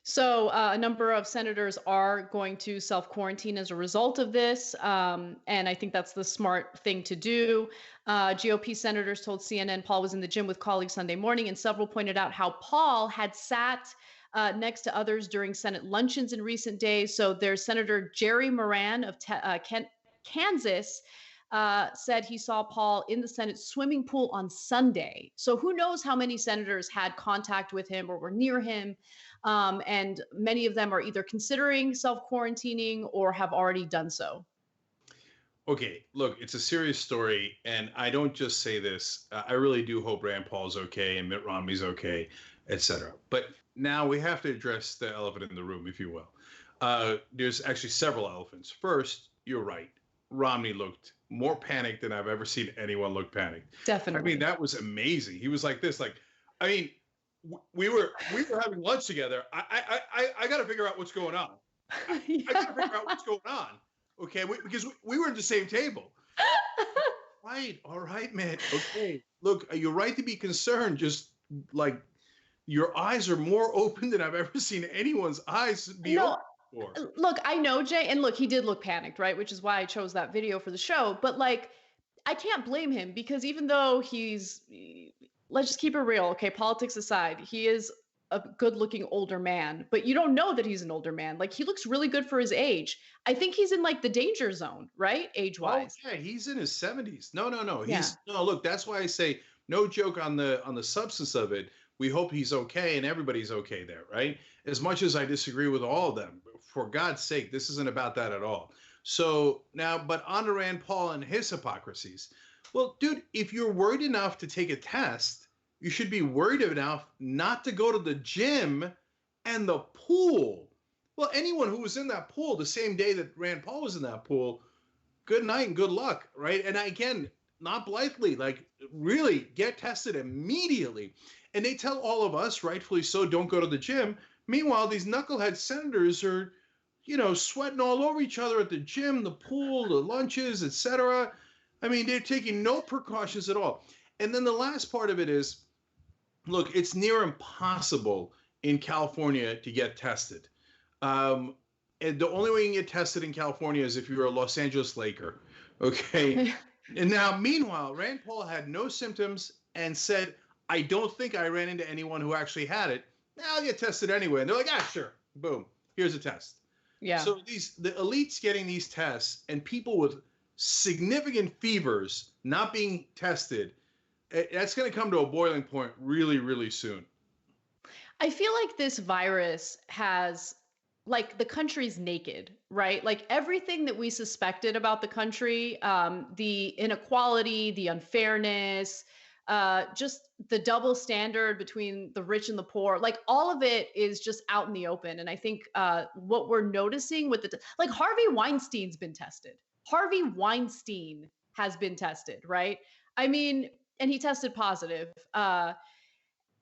So a number of senators are going to self-quarantine as a result of this. And I think that's the smart thing to do. GOP senators told CNN Paul was in the gym with colleagues Sunday morning, and several pointed out how Paul had sat next to others during Senate luncheons in recent days. So there's Senator Jerry Moran of Kansas said he saw Paul in the Senate swimming pool on Sunday. So who knows how many senators had contact with him or were near him. And many of them are either considering self-quarantining or have already done so. Okay, look, it's a serious story, and I don't just say this. I really do hope Rand Paul's okay and Mitt Romney's okay, etc. But now we have to address the elephant in the room, if you will. There's actually several elephants. First, you're right. Romney looked more panicked than I've ever seen anyone look panicked. Definitely. I mean, that was amazing. He was like this, like, I mean, we were having lunch together. I got to figure out what's going on. I got to figure out what's going on. Okay, because we were at the same table. Right. All right, man. Okay. Look, you're right to be concerned. Just like your eyes are more open than I've ever seen anyone's eyes be open before. Look, I know, Jay, and look, he did look panicked, right? Which is why I chose that video for the show. But like, I can't blame him because even though let's just keep it real, okay? Politics aside, he is a good-looking older man, but you don't know that he's an older man. Like, he looks really good for his age. I think he's in like the danger zone, right? Age-wise. Oh, yeah, he's in his 70s. No. Yeah. No, look, that's why I say no joke on the substance of it. We hope he's okay and everybody's okay there, right? As much as I disagree with all of them, for God's sake, this isn't about that at all. So now, but on to Rand Paul and his hypocrisies. Well, dude, if you're worried enough to take a test, you should be worried enough not to go to the gym and the pool. Well, anyone who was in that pool the same day that Rand Paul was in that pool, good night and good luck, right? And again, not blithely, like really get tested immediately. And they tell all of us, rightfully so, don't go to the gym. Meanwhile, these knucklehead senators are, sweating all over each other at the gym, the pool, the lunches, etc. I mean, they're taking no precautions at all. And then the last part of it is, look, it's near impossible in California to get tested. And the only way you can get tested in California is if you're a Los Angeles Laker, okay? And now, meanwhile, Rand Paul had no symptoms and said, I don't think I ran into anyone who actually had it. I'll get tested anyway. And they're like, sure. Boom. Here's a test. Yeah. So the elites getting these tests and people with significant fevers not being tested, that's going to come to a boiling point really, really soon. I feel like this virus has, like, the country's naked, right? Like everything that we suspected about the country, the inequality, the unfairness, just the double standard between the rich and the poor, like all of it is just out in the open. And I think what we're noticing with like Harvey Weinstein's been tested. Harvey Weinstein has been tested, right? I mean, and he tested positive.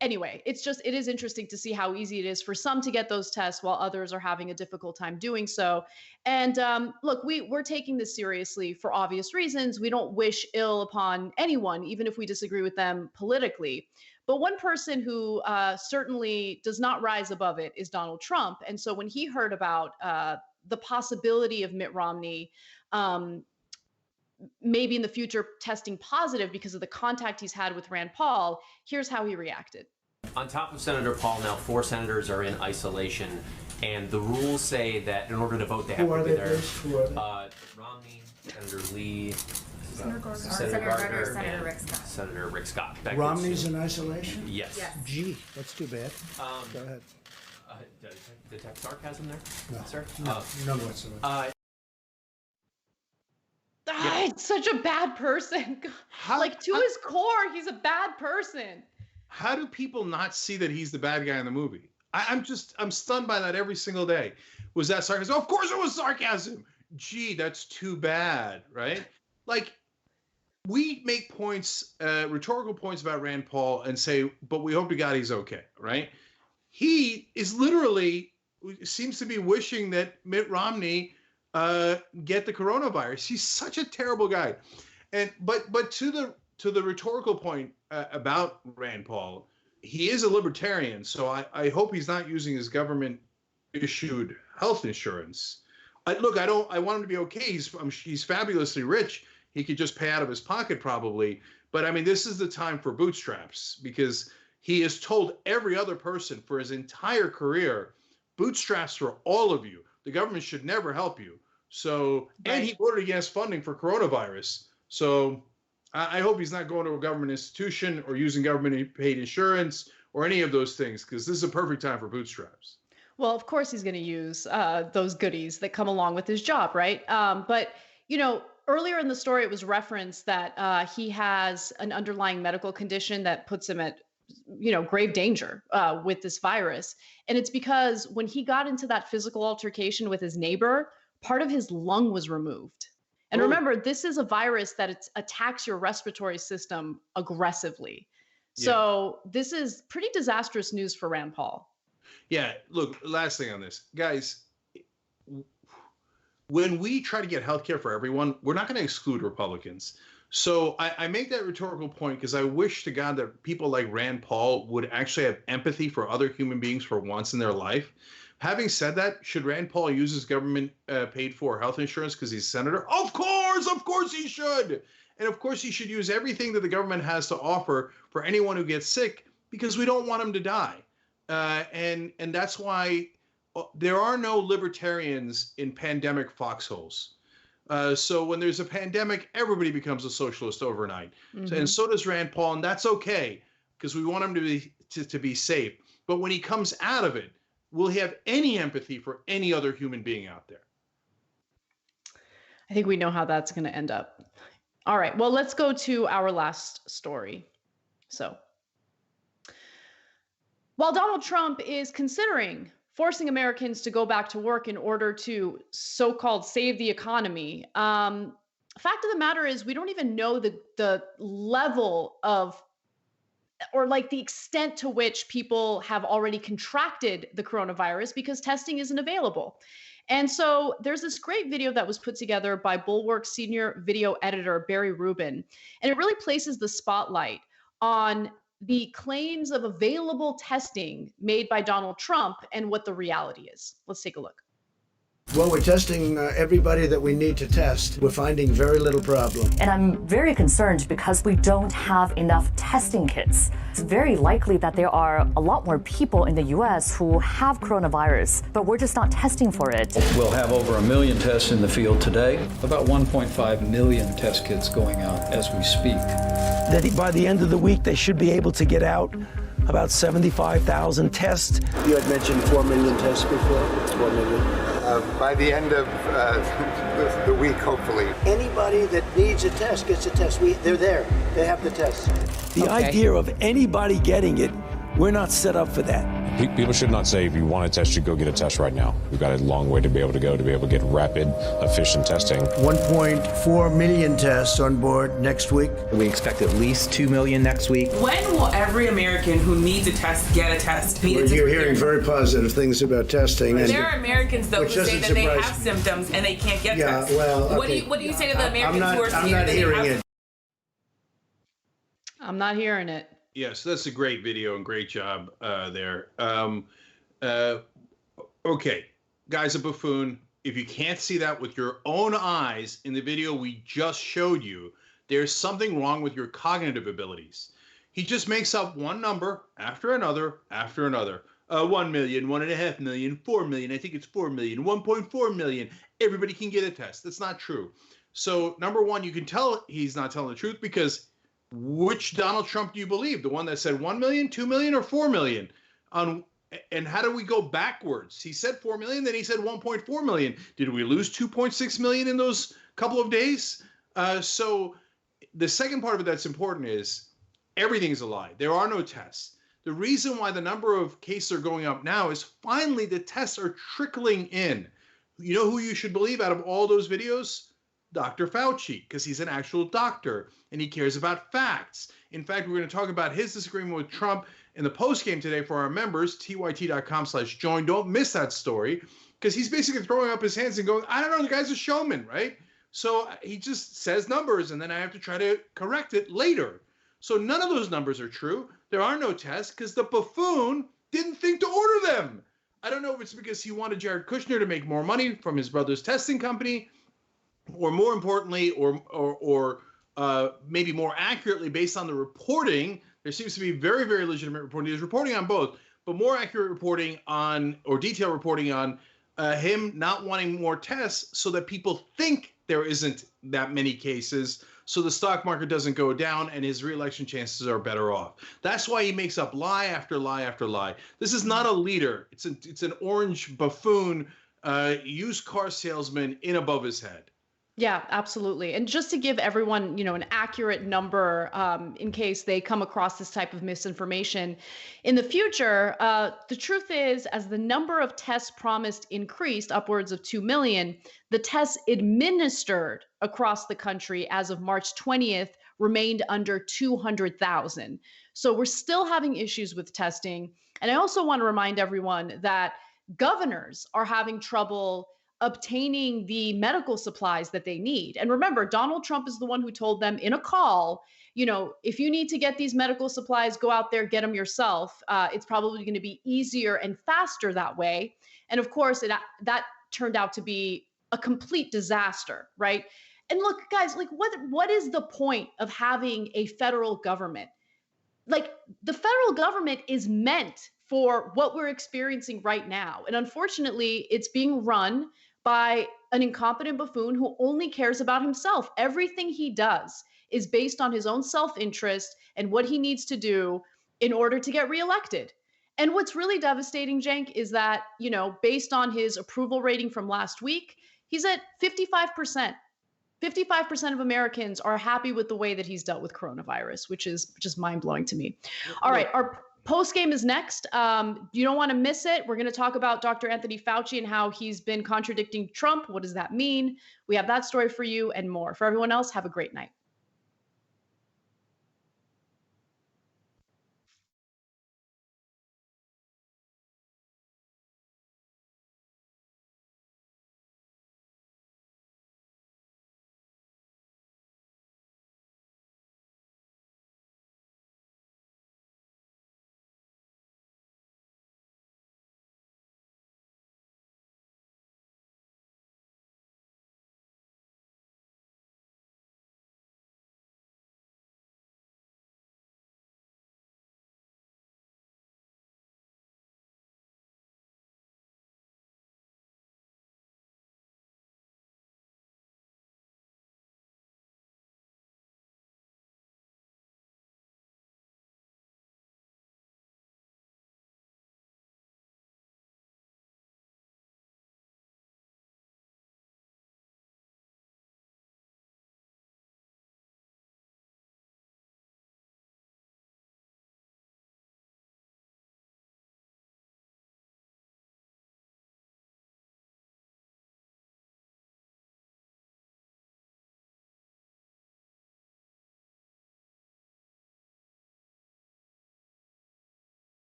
Anyway, it is interesting to see how easy it is for some to get those tests while others are having a difficult time doing so. And look, we're taking this seriously for obvious reasons. We don't wish ill upon anyone, even if we disagree with them politically. But one person who certainly does not rise above it is Donald Trump. And so when he heard about the possibility of Mitt Romney maybe in the future testing positive because of the contact he's had with Rand Paul, here's how he reacted. On top of Senator Paul, now 4 senators are in isolation, and the rules say that in order to vote, they have to be there. Romney, Senator Lee, Senator Gardner, Senator Rick and Scott. Senator Rick Scott. Romney's in isolation? Yes. Gee, that's too bad. Go ahead. Detect sarcasm there? No, sir? none whatsoever. It's such a bad person. Like to his core, he's a bad person. How do people not see that he's the bad guy in the movie? I'm stunned by that every single day. Was that sarcasm? Of course it was sarcasm. Gee, that's too bad, right? Like, we make points, rhetorical points about Rand Paul and say, but we hope to God he's okay, right? He is literally, seems to be wishing that Mitt Romney get the coronavirus. He's such a terrible guy. And but to the rhetorical point about Rand Paul, he is a libertarian, so I hope he's not using his government issued health insurance. I want him to be okay. He's fabulously rich. He could just pay out of his pocket probably. But I mean, this is the time for bootstraps, because he has told every other person for his entire career, bootstraps for all of you. The government should never help you. So, and he voted against funding for coronavirus. So I hope he's not going to a government institution or using government paid insurance or any of those things, because this is a perfect time for bootstraps. Well, of course he's going to use those goodies that come along with his job, right? But, earlier in the story, it was referenced that he has an underlying medical condition that puts him at, grave danger with this virus. And it's because when he got into that physical altercation with his neighbor, part of his lung was removed. And remember, this is a virus that attacks your respiratory system aggressively. So this is pretty disastrous news for Rand Paul. Yeah, look, last thing on this. Guys, when we try to get healthcare for everyone, we're not going to exclude Republicans. So I make that rhetorical point because I wish to God that people like Rand Paul would actually have empathy for other human beings for once in their life. Having said that, should Rand Paul use his government paid for health insurance because he's a senator? Of course he should. And of course he should use everything that the government has to offer for anyone who gets sick, because we don't want him to die. And that's why there are no libertarians in pandemic foxholes. So when there's a pandemic, everybody becomes a socialist overnight. Mm-hmm. And so does Rand Paul, and that's okay, because we want him to be safe. But when he comes out of it, will he have any empathy for any other human being out there? I think we know how that's going to end up. All right, well, let's go to our last story. So, while Donald Trump is considering forcing Americans to go back to work in order to so-called save the economy, fact of the matter is we don't even know the level of, or like the extent to which people have already contracted the coronavirus, because testing isn't available. And so there's this great video that was put together by Bulwark's senior video editor, Barry Rubin, and it really places the spotlight on the claims of available testing made by Donald Trump and what the reality is. Let's take a look. Well, we're testing everybody that we need to test. We're finding very little problem. And I'm very concerned because we don't have enough testing kits. It's very likely that there are a lot more people in the U.S. who have coronavirus, but we're just not testing for it. We'll have over 1 million tests in the field today, about 1.5 million test kits going out as we speak. That by the end of the week, they should be able to get out about 75,000 tests. You had mentioned 4 million tests before. 4 million. By the end of the week, hopefully. Anybody that needs a test gets a test. They're there. They have the test. The idea of anybody getting it, we're not set up for that. People should not say, if you want a test, you go get a test right now. We've got a long way to be able to go to be able to get rapid, efficient testing. 1.4 million tests on board next week. We expect at least 2 million next week. When will every American who needs a test get a test? You're hearing very positive things about testing. There are Americans, though, who say that they have symptoms and they can't get tests. Well, okay. What do you say to the Americans who are I'm not hearing it. I'm not hearing it. Yes, that's a great video and great job there. Okay, guy's a buffoon. If you can't see that with your own eyes in the video we just showed you, there's something wrong with your cognitive abilities. He just makes up one number after another after another. 1 million, 1.5 million, 4 million. I think it's 4 million, 1.4 million. Everybody can get a test. That's not true. So number one, you can tell he's not telling the truth because which Donald Trump do you believe? The one that said 1 million, 2 million, or 4 million? And how do we go backwards? He said 4 million, then he said 1.4 million. Did we lose 2.6 million in those couple of days? So the second part of it that's important is everything's a lie. There are no tests. The reason why the number of cases are going up now is finally the tests are trickling in. You know who you should believe out of all those videos? Dr. Fauci, because he's an actual doctor and he cares about facts. In fact, we're going to talk about his disagreement with Trump in the post game today for our members, tyt.com/join. Don't miss that story because he's basically throwing up his hands and going, I don't know, the guy's a showman, right? So he just says numbers and then I have to try to correct it later. So none of those numbers are true. There are no tests because the buffoon didn't think to order them. I don't know if it's because he wanted Jared Kushner to make more money from his brother's testing company, or more importantly, or maybe more accurately, based on the reporting, there seems to be very, very legitimate reporting. There's reporting on both, but more accurate reporting on, or detailed reporting on, him not wanting more tests so that people think there isn't that many cases, so the stock market doesn't go down and his reelection chances are better off. That's why he makes up lie after lie after lie. This is not a leader. It's an orange buffoon, used car salesman in above his head. Yeah, absolutely. And just to give everyone, an accurate number in case they come across this type of misinformation in the future, the truth is, as the number of tests promised increased upwards of 2 million, the tests administered across the country as of March 20th remained under 200,000. So we're still having issues with testing. And I also want to remind everyone that governors are having trouble obtaining the medical supplies that they need. And remember, Donald Trump is the one who told them in a call, if you need to get these medical supplies, go out there, get them yourself. It's probably going to be easier and faster that way. And of course, that turned out to be a complete disaster, right? And look, guys, what is the point of having a federal government? The federal government is meant for what we're experiencing right now. And unfortunately, it's being run by an incompetent buffoon who only cares about himself. Everything he does is based on his own self-interest and what he needs to do in order to get reelected. And what's really devastating, Cenk, is that, based on his approval rating from last week, he's at 55%. 55% of Americans are happy with the way that he's dealt with coronavirus, which is just mind-blowing to me. All right, our post game is next. You don't want to miss it. We're going to talk about Dr. Anthony Fauci and how he's been contradicting Trump. What does that mean? We have that story for you and more. For everyone else, have a great night.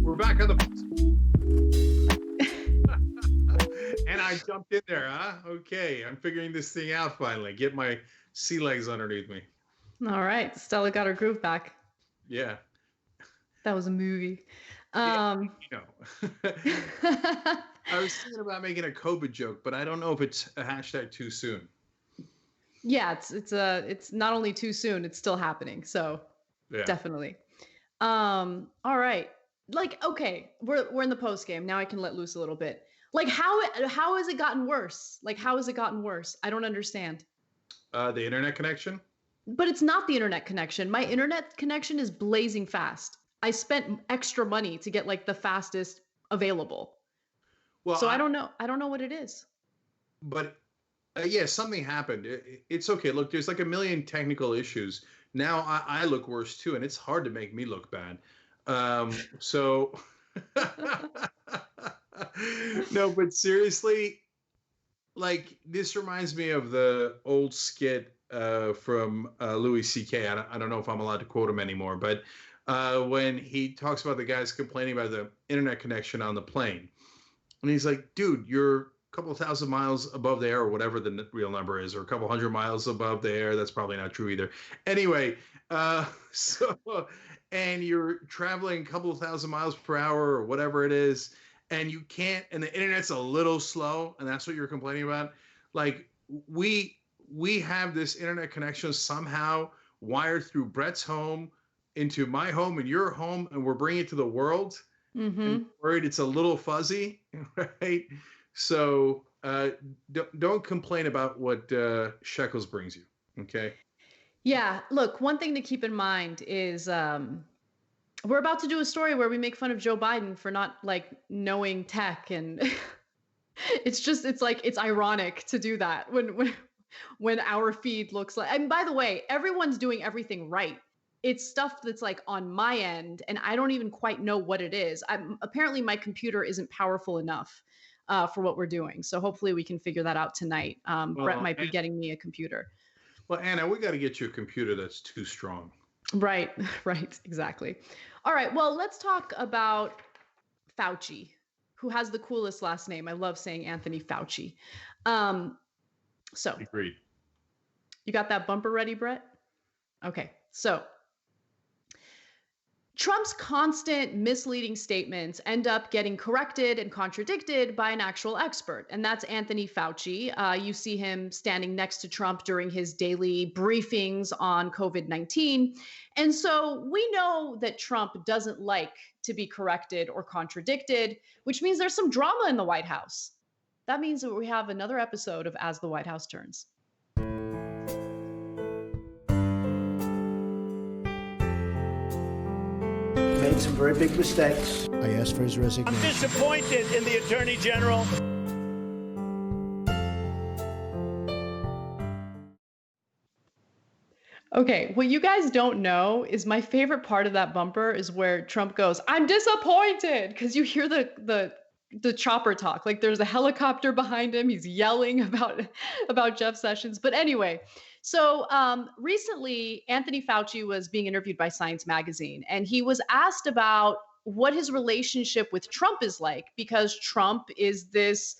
We're back on the. And I jumped in there, huh? Okay, I'm figuring this thing out finally. Get my sea legs underneath me. All right, Stella got her groove back. Yeah. That was a movie. I was thinking about making a COVID joke, but I don't know if it's a hashtag too soon. Yeah, it's not only too soon, it's still happening. So Yeah. definitely. All right. Like, okay, we're in the post game. Now I can let loose a little bit. Like, how has it gotten worse? Like, how has it gotten worse? I don't understand. The internet connection? But it's not the internet connection. My internet connection is blazing fast. I spent extra money to get like the fastest available. Well, So I don't know. I don't know what it is. But yeah, something happened. It's okay. Look, there's like a million technical issues. Now I look worse too, and it's hard to make me look bad. So no, but seriously, like this reminds me of the old skit from Louis C.K. I don't know if I'm allowed to quote him anymore, but when he talks about the guys complaining about the internet connection on the plane, and he's like, "Dude, you're a couple thousand miles above the air, or whatever the real number is, or a couple hundred miles above the air." That's probably not true either. Anyway, and you're traveling a couple of thousand miles per hour or whatever it is, and you can't, and the internet's a little slow, and that's what you're complaining about. Like we have this internet connection somehow wired through Brett's home into my home and your home, and we're bringing it to the world. And worried it's a little fuzzy, right? So don't complain about what Shekels brings you, okay? Yeah, look, one thing to keep in mind is we're about to do a story where we make fun of Joe Biden for not like knowing tech, and it's ironic to do that when our feed looks like. And by the way, everyone's doing everything right. It's stuff that's like on my end, and I don't even quite know what it is. Apparently my computer isn't powerful enough for what we're doing. So hopefully we can figure that out tonight. Brett might be getting me a computer. Well, Anna, we got to get you a computer that's too strong. Right, exactly. All right, well, let's talk about Fauci, who has the coolest last name. I love saying Anthony Fauci. So agreed. You got that bumper ready, Brett? Okay, so Trump's constant misleading statements end up getting corrected and contradicted by an actual expert, and that's Anthony Fauci. You see him standing next to Trump during his daily briefings on COVID-19. And so we know that Trump doesn't like to be corrected or contradicted, which means there's some drama in the White House. That means that we have another episode of As the White House Turns. Made some very big mistakes. I asked for his resignation. I'm disappointed in the Attorney General. Okay, what you guys don't know is my favorite part of that bumper is where Trump goes, "I'm disappointed," because you hear the chopper talk. Like there's a helicopter behind him. He's yelling about Jeff Sessions. But anyway, so recently Anthony Fauci was being interviewed by Science Magazine, and he was asked about what his relationship with Trump is like, because Trump is this,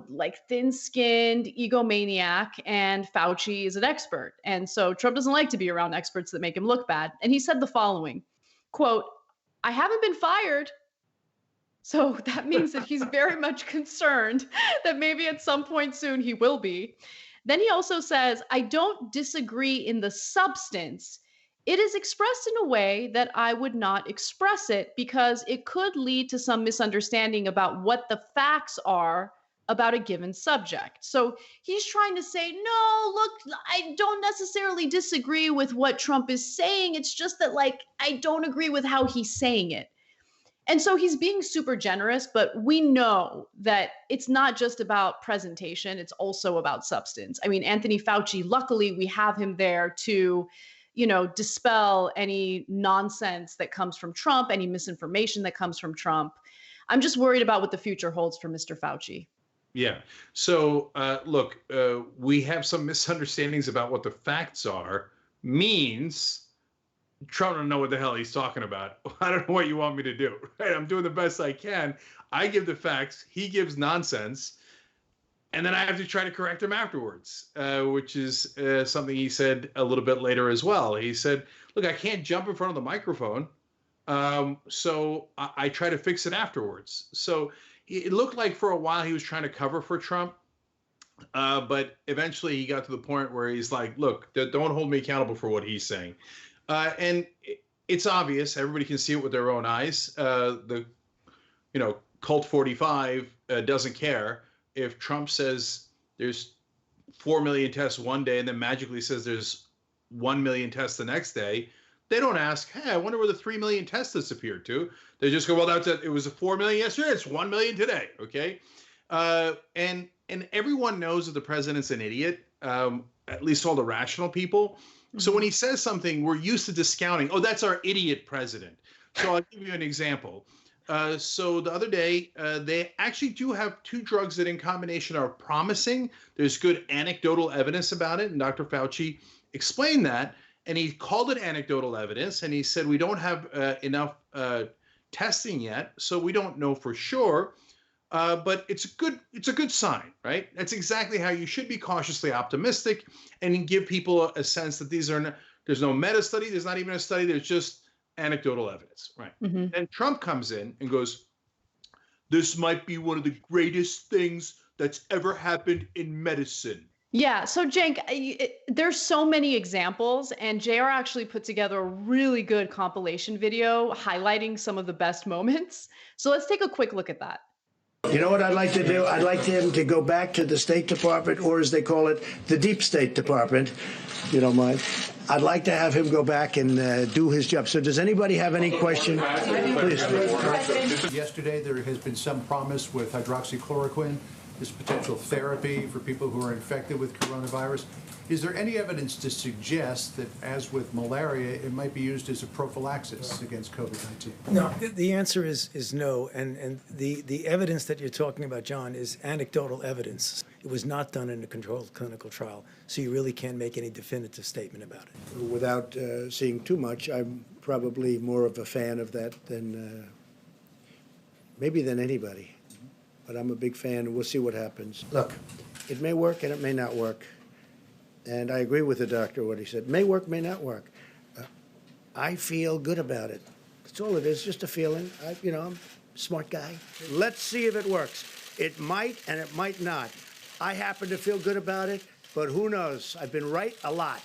like thin-skinned egomaniac, and Fauci is an expert. And so Trump doesn't like to be around experts that make him look bad. And he said the following, quote, "I haven't been fired." So that means that he's very much concerned that maybe at some point soon he will be. Then he also says, "I don't disagree in the substance. It is expressed in a way that I would not express it because it could lead to some misunderstanding about what the facts are about a given subject." So he's trying to say, no, look, I don't necessarily disagree with what Trump is saying. It's just that, like, I don't agree with how he's saying it. And so he's being super generous, but we know that it's not just about presentation. It's also about substance. I mean, Anthony Fauci, luckily we have him there to dispel any nonsense that comes from Trump, any misinformation that comes from Trump. I'm just worried about what the future holds for Mr. Fauci. Yeah. So, look, we have some misunderstandings about what the facts are. Means Trump don't know what the hell he's talking about. I don't know what you want me to do. Right? I'm doing the best I can. I give the facts. He gives nonsense. And then I have to try to correct him afterwards, which is something he said a little bit later as well. He said, look, I can't jump in front of the microphone. So I try to fix it afterwards. So it looked like for a while he was trying to cover for Trump. But eventually he got to the point where he's like, look, don't hold me accountable for what he's saying. And it's obvious. Everybody can see it with their own eyes. Cult 45 doesn't care. If Trump says there's 4 million tests one day and then magically says there's 1 million tests the next day, they don't ask, hey, I wonder where the 3 million tests disappeared to. They just go, well, that's it. It was a 4 million yesterday. It's 1 million today. Okay. And everyone knows that the president's an idiot, at least all the rational people. Mm-hmm. So when he says something, we're used to discounting, oh, that's our idiot president. So I'll give you an example. So the other day, they actually do have 2 drugs that in combination are promising. There's good anecdotal evidence about it. And Dr. Fauci explained that. And he called it anecdotal evidence. And he said, we don't have enough testing yet. So we don't know for sure. But it's a good sign, right? That's exactly how you should be cautiously optimistic and give people a sense that there's no meta study. There's not even a study. There's just anecdotal evidence, right? Mm-hmm. And Trump comes in and goes, this might be one of the greatest things that's ever happened in medicine. Yeah. So Cenk, there's so many examples, and JR actually put together a really good compilation video highlighting some of the best moments. So let's take a quick look at that. You know what I'd like to do? I'd like him to go back to the State Department, or as they call it, the Deep State Department, if you don't mind. I'd like to have him go back and do his job. So does anybody have any question? Please. Yesterday, there has been some promise with hydroxychloroquine, this potential therapy for people who are infected with coronavirus. Is there any evidence to suggest that, as with malaria, it might be used as a prophylaxis against COVID-19? No, the answer is no. And the evidence that you're talking about, John, is anecdotal evidence. It was not done in a controlled clinical trial, so you really can't make any definitive statement about it. Without seeing too much, I'm probably more of a fan of that than maybe than anybody. But I'm a big fan, and we'll see what happens. Look, it may work and it may not work. And I agree with the doctor, what he said. May work, may not work. I feel good about it. That's all it is, just a feeling. I'm a smart guy. Let's see if it works. It might and it might not. I happen to feel good about it, but who knows? I've been right a lot.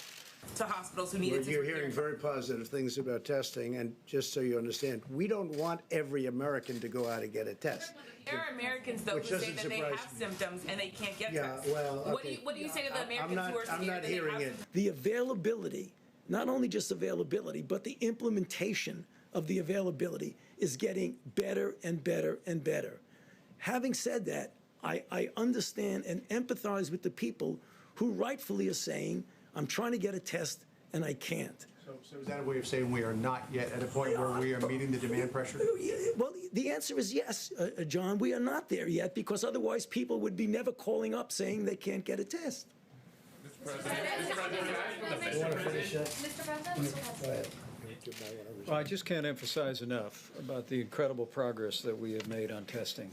To hospitals who need it. You're hearing very positive things about testing, and just so you understand, we don't want every American to go out and get a test. There are Americans, though, who say that they have symptoms and they can't get tests. Well, okay. What do you say to the Americans who are I'm not hearing it. The availability, not only just availability, but the implementation of the availability is getting better and better and better. Having said that, I understand and empathize with the people who rightfully are saying, I'm trying to get a test and I can't. So is that a way of saying we are not yet at a point where we are meeting the demand pressure? Well, the answer is yes, John. We are not there yet, because otherwise people would be never calling up saying they can't get a test. Mr. President. Well, I just can't emphasize enough about the incredible progress that we have made on testing.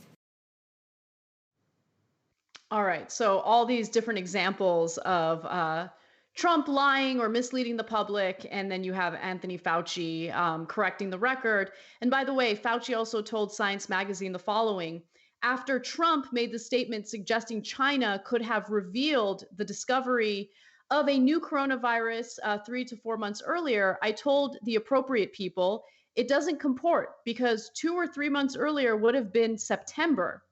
All right. So all these different examples of Trump lying or misleading the public, and then you have Anthony Fauci correcting the record. And by the way, Fauci also told Science Magazine the following: after Trump made the statement suggesting China could have revealed the discovery of a new coronavirus 3 to 4 months earlier, I told the appropriate people it doesn't comport, because 2 or 3 months earlier would have been September.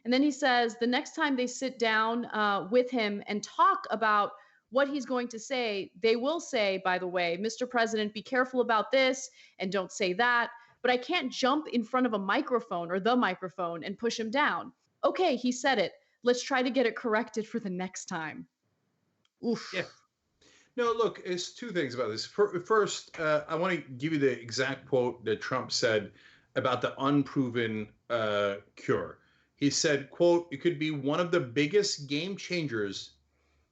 And then he says the next time they sit down with him and talk about what he's going to say, they will say, by the way, Mr. President, be careful about this and don't say that. But I can't jump in front of a microphone or the microphone and push him down. Okay, he said it. Let's try to get it corrected for the next time. Oof. Yeah. No, look, it's two things about this. First, I want to give you the exact quote that Trump said about the unproven cure. He said, quote, "It could be one of the biggest game changers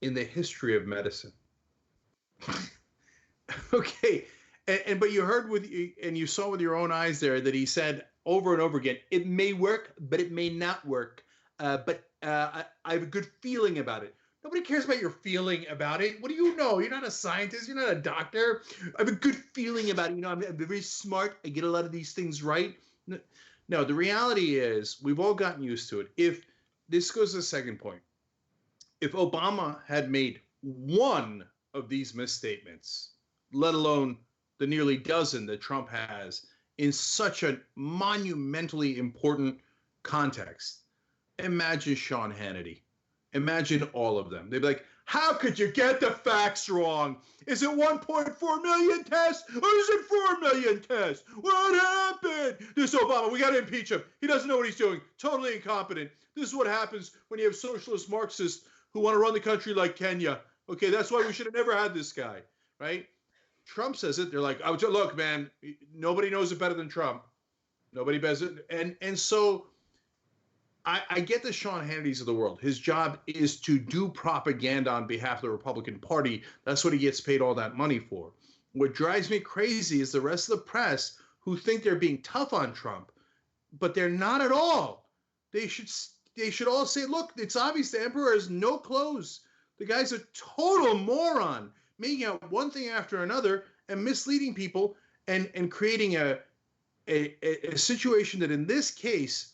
in the history of medicine." Okay. But you heard and you saw with your own eyes there that he said over and over again, it may work, but it may not work. But I have a good feeling about it. Nobody cares about your feeling about it. What do you know? You're not a scientist. You're not a doctor. I have a good feeling about it. You know, I'm very smart. I get a lot of these things right. No, the reality is we've all gotten used to it. If this goes to the second point, if Obama had made one of these misstatements, let alone the nearly dozen that Trump has in such a monumentally important context, imagine Sean Hannity. Imagine all of them. They'd be like, how could you get the facts wrong? Is it 1.4 million tests or is it 4 million tests? What happened? This Obama, we got to impeach him. He doesn't know what he's doing. Totally incompetent. This is what happens when you have socialist Marxists who want to run the country like Kenya. Okay, that's why we should have never had this guy, right? Trump says it. They're like, oh, look, man, nobody knows it better than Trump. Nobody does it. And so I get the Sean Hannitys of the world. His job is to do propaganda on behalf of the Republican Party. That's what he gets paid all that money for. What drives me crazy is the rest of the press who think they're being tough on Trump, but they're not at all. They should all say, look, it's obvious the emperor has no clothes. The guy's a total moron, making out one thing after another and misleading people and creating a situation that in this case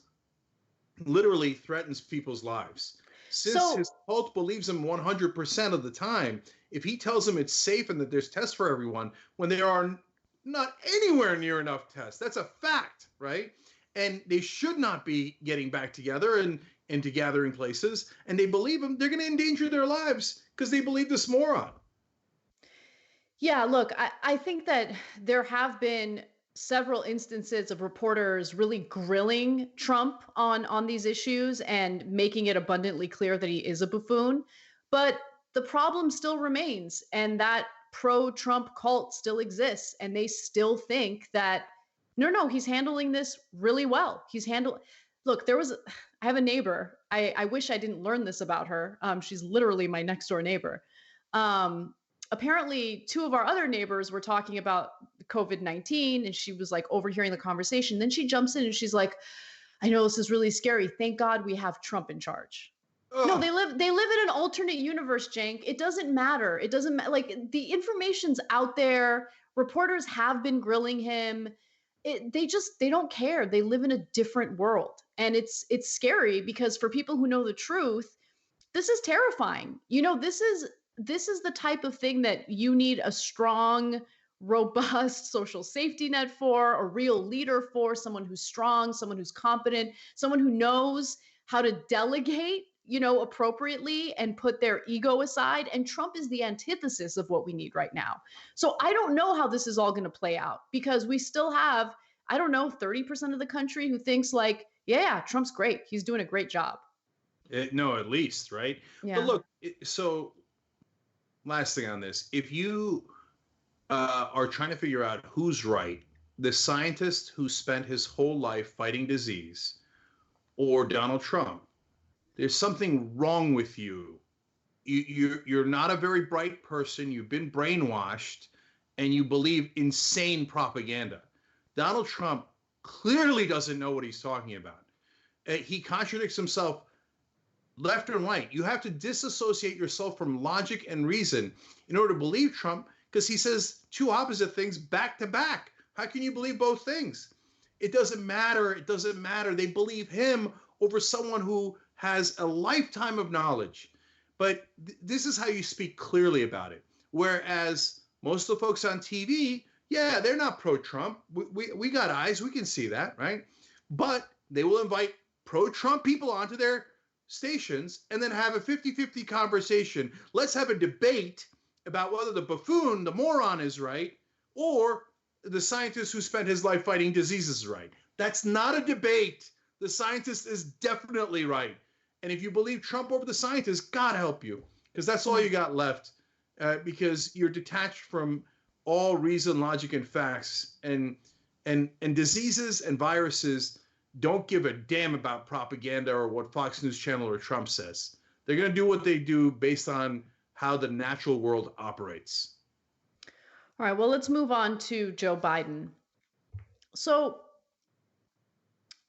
literally threatens people's lives. Since his cult believes him 100% of the time, if he tells them it's safe and that there's tests for everyone, when there are not anywhere near enough tests, that's a fact, right? And they should not be getting back together and into gathering places, and they believe him, they're going to endanger their lives because they believe this moron. Yeah, look, I think that there have been several instances of reporters really grilling Trump on these issues and making it abundantly clear that he is a buffoon. But the problem still remains, and that pro-Trump cult still exists, and they still think that, no, he's handling this really well. Look, I have a neighbor. I wish I didn't learn this about her. She's literally my next door neighbor. Apparently, two of our other neighbors were talking about COVID-19, and she was like overhearing the conversation. Then she jumps in and she's like, I know this is really scary. Thank God we have Trump in charge. Ugh. No, they live in an alternate universe, Cenk. It doesn't matter. It doesn't matter. Like, the information's out there. Reporters have been grilling him. They don't care. They live in a different world. And it's scary because for people who know the truth, this is terrifying. You know, this is the type of thing that you need a strong, robust social safety net for, a real leader for, someone who's strong, someone who's competent, someone who knows how to delegate, appropriately and put their ego aside. And Trump is the antithesis of what we need right now. So I don't know how this is all going to play out because we still have, 30% of the country who thinks like, yeah, Trump's great. He's doing a great job. No, at least, right? Yeah. But look, so last thing on this, if you are trying to figure out who's right, the scientist who spent his whole life fighting disease or Donald Trump, there's something wrong with you. You're not a very bright person. You've been brainwashed and you believe insane propaganda. Donald Trump clearly doesn't know what he's talking about. He contradicts himself left and right. You have to disassociate yourself from logic and reason in order to believe Trump because he says two opposite things back to back. How can you believe both things? It doesn't matter. It doesn't matter. They believe him over someone who has a lifetime of knowledge. But this is how you speak clearly about it. Whereas most of the folks on TV, yeah, they're not pro-Trump. We got eyes. We can see that, right? But they will invite pro-Trump people onto their stations and then have a 50-50 conversation. Let's have a debate about whether the buffoon, the moron is right, or the scientist who spent his life fighting diseases is right. That's not a debate. The scientist is definitely right. And if you believe Trump over the scientist, God help you, because that's all you got left. because you're detached from all reason, logic, and facts, and diseases and viruses don't give a damn about propaganda or what Fox News Channel or Trump says. They're going to do what they do based on how the natural world operates. All right, well, let's move on to Joe Biden. So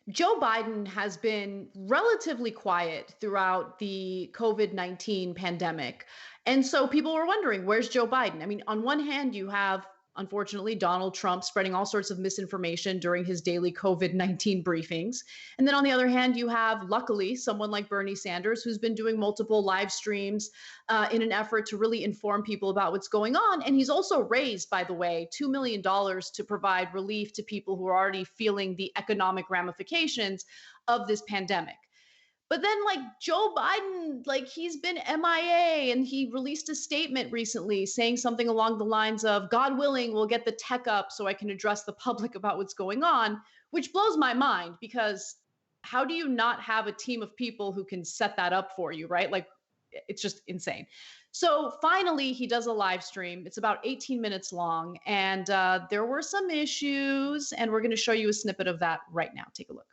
Joe Biden has been relatively quiet throughout the COVID-19 pandemic. And so people were wondering, where's Joe Biden? I mean, on one hand, you have, unfortunately, Donald Trump spreading all sorts of misinformation during his daily COVID-19 briefings. And then on the other hand, you have, luckily, someone like Bernie Sanders, who's been doing multiple live streams in an effort to really inform people about what's going on. And he's also raised, by the way, $2 million to provide relief to people who are already feeling the economic ramifications of this pandemic. But then, like, Joe Biden, like, he's been MIA, and he released a statement recently saying something along the lines of, God willing, we'll get the tech up so I can address the public about what's going on, which blows my mind, because how do you not have a team of people who can set that up for you, right? Like, it's just insane. So finally, he does a live stream. It's about 18 minutes long, and there were some issues, and we're going to show you a snippet of that right now. Take a look.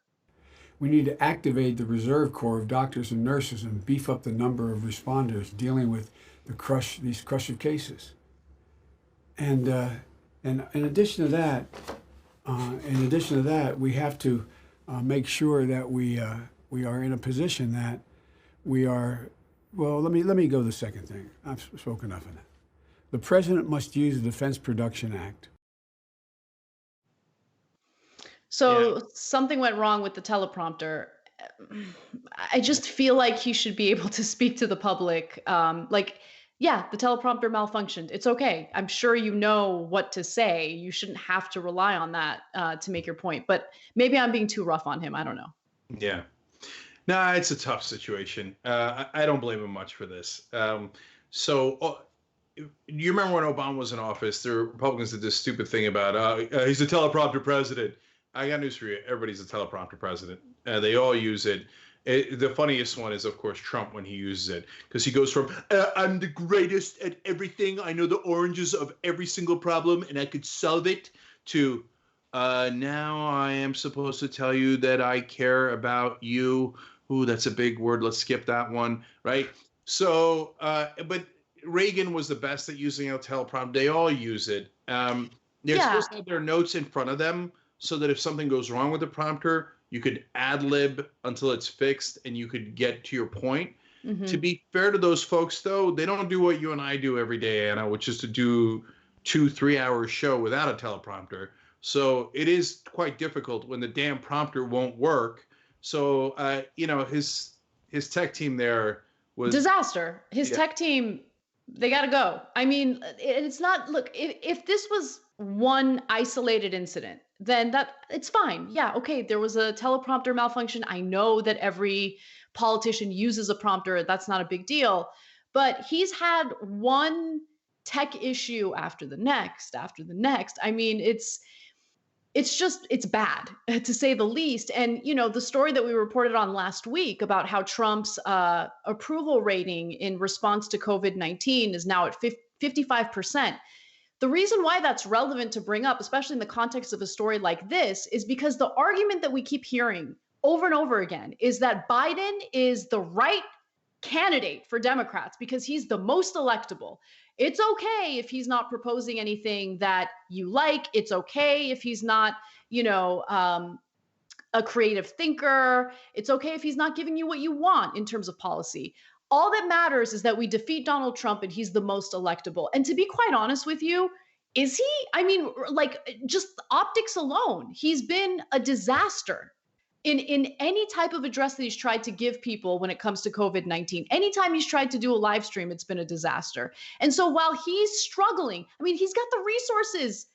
We need to activate the reserve corps of doctors and nurses and beef up the number of responders dealing with these crush of cases. And in addition to that, we have to make sure that we are in a position that we are. Well, let me go to the second thing. I've spoken enough of that. The president must use the Defense Production Act. So something went wrong with the teleprompter. I just feel like he should be able to speak to the public. Yeah, the teleprompter malfunctioned. It's okay. I'm sure you know what to say. You shouldn't have to rely on that to make your point. But maybe I'm being too rough on him. I don't know. Yeah. No, it's a tough situation. I don't blame him much for this. You remember when Obama was in office, the Republicans did this stupid thing about he's a teleprompter president. I got news for you. Everybody's a teleprompter president. They all use it. The funniest one is, of course, Trump when he uses it, because he goes from, I'm the greatest at everything. I know the oranges of every single problem, and I could solve it, to now I am supposed to tell you that I care about you. Ooh, that's a big word. Let's skip that one, right? So, but Reagan was the best at using a teleprompter. They all use it. They're supposed to have their notes in front of them, so that if something goes wrong with the prompter, you could ad-lib until it's fixed and you could get to your point. Mm-hmm. To be fair to those folks, though, they don't do what you and I do every day, Anna, which is to do 2-3 hour show without a teleprompter. So it is quite difficult when the damn prompter won't work. So, his tech team there was disaster. His tech team, they got to go. I mean, it's not, look, if this was one isolated incident, then it's fine. Yeah, okay, there was a teleprompter malfunction. I know that every politician uses a prompter. That's not a big deal. But he's had one tech issue after the next. I mean, it's bad, to say the least. And, the story that we reported on last week about how Trump's approval rating in response to COVID-19 is now at 55%. The reason why that's relevant to bring up, especially in the context of a story like this, is because the argument that we keep hearing over and over again is that Biden is the right candidate for Democrats because he's the most electable. It's okay if he's not proposing anything that you like. It's okay if he's not, a creative thinker. It's okay if he's not giving you what you want in terms of policy. All that matters is that we defeat Donald Trump and he's the most electable. And to be quite honest with you, is he? I mean, just optics alone, he's been a disaster in any type of address that he's tried to give people when it comes to COVID-19. Anytime he's tried to do a live stream, it's been a disaster. And so while he's struggling, I mean, he's got the resources.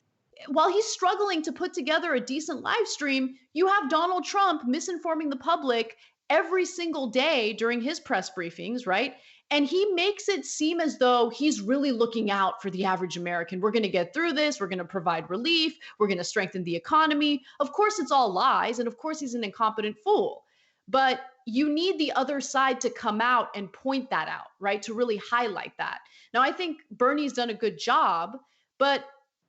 While he's struggling to put together a decent live stream, you have Donald Trump misinforming the public every single day during his press briefings, right? And he makes it seem as though he's really looking out for the average American. We're going to get through this. We're going to provide relief. We're going to strengthen the economy. Of course, it's all lies. And of course, he's an incompetent fool. But you need the other side to come out and point that out, right? To really highlight that. Now, I think Bernie's done a good job, but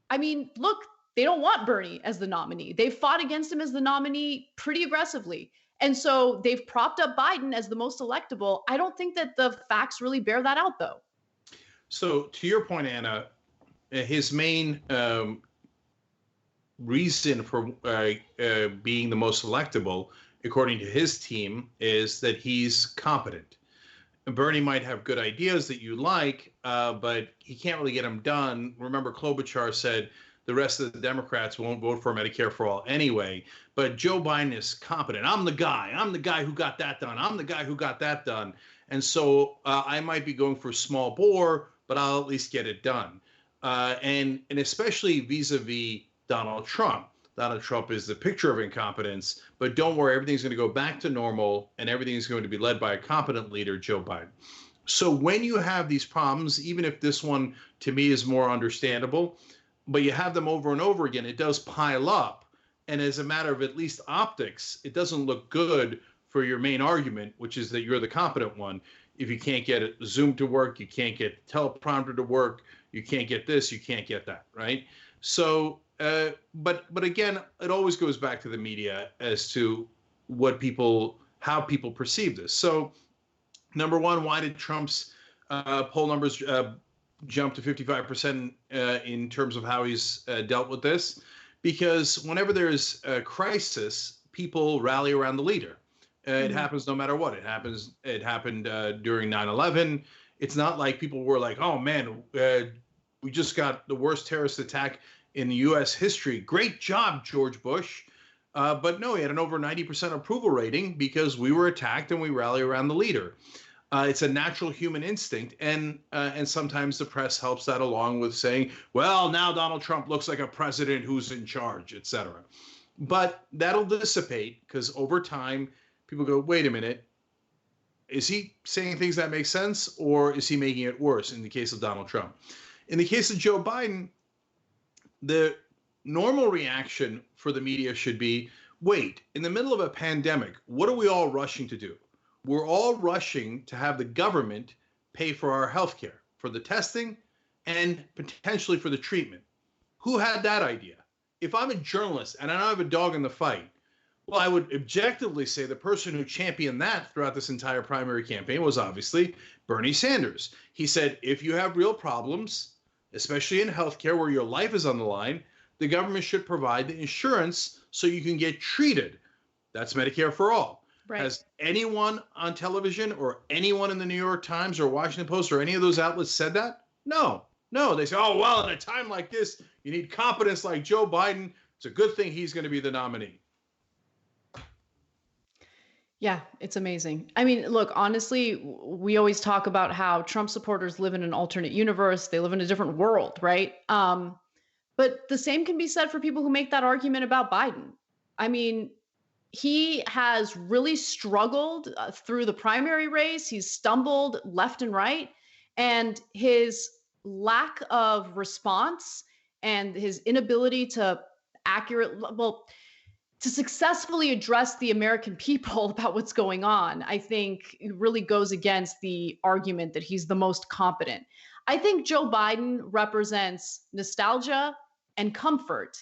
I mean, look, they don't want Bernie as the nominee. They've fought against him as the nominee pretty aggressively. And so they've propped up Biden as the most electable. I don't think that the facts really bear that out, though. So to your point, Anna, his main reason for being the most electable, according to his team, is that he's competent. Bernie might have good ideas that you like, but he can't really get them done. Remember, Klobuchar said the rest of the Democrats won't vote for Medicare for all anyway. But Joe Biden is competent. I'm the guy who got that done. I'm the guy who got that done. And so I might be going for small bore, but I'll at least get it done. And especially vis-a-vis Donald Trump. Donald Trump is the picture of incompetence, but don't worry, everything's going to go back to normal and everything's going to be led by a competent leader, Joe Biden. So when you have these problems, even if this one to me is more understandable, but you have them over and over again, it does pile up. And as a matter of at least optics, it doesn't look good for your main argument, which is that you're the competent one. If you can't get Zoom to work, you can't get teleprompter to work, you can't get this, you can't get that, right? So, but again, it always goes back to the media as to how people perceive this. So, number one, why did Trump's poll numbers jump to 55% in terms of how he's dealt with this? Because whenever there's a crisis, people rally around the leader. It happens no matter what. It happened during 9/11. It's not like people were like, oh man, we just got the worst terrorist attack in U.S. history. Great job, George Bush. But no, he had an over 90% approval rating because we were attacked and we rally around the leader. It's a natural human instinct. And sometimes the press helps that along with saying, well, now Donald Trump looks like a president who's in charge, et cetera. But that'll dissipate because over time, people go, wait a minute, is he saying things that make sense or is he making it worse in the case of Donald Trump? In the case of Joe Biden, the normal reaction for the media should be, wait, in the middle of a pandemic, what are we all rushing to do? We're all rushing to have the government pay for our health care, for the testing, and potentially for the treatment. Who had that idea? If I'm a journalist and I don't have a dog in the fight, well, I would objectively say the person who championed that throughout this entire primary campaign was obviously Bernie Sanders. He said, if you have real problems, especially in healthcare where your life is on the line, the government should provide the insurance so you can get treated. That's Medicare for all. Right. Has anyone on television or anyone in the New York Times or Washington Post or any of those outlets said that? No. They say, oh, well, in a time like this, you need competence like Joe Biden. It's a good thing he's going to be the nominee. Yeah, it's amazing. I mean, look, honestly, we always talk about how Trump supporters live in an alternate universe. They live in a different world, right? But the same can be said for people who make that argument about Biden. I mean, he has really struggled through the primary race. He's stumbled left and right. And his lack of response and his inability to to successfully address the American people about what's going on, I think really goes against the argument that he's the most competent. I think Joe Biden represents nostalgia and comfort,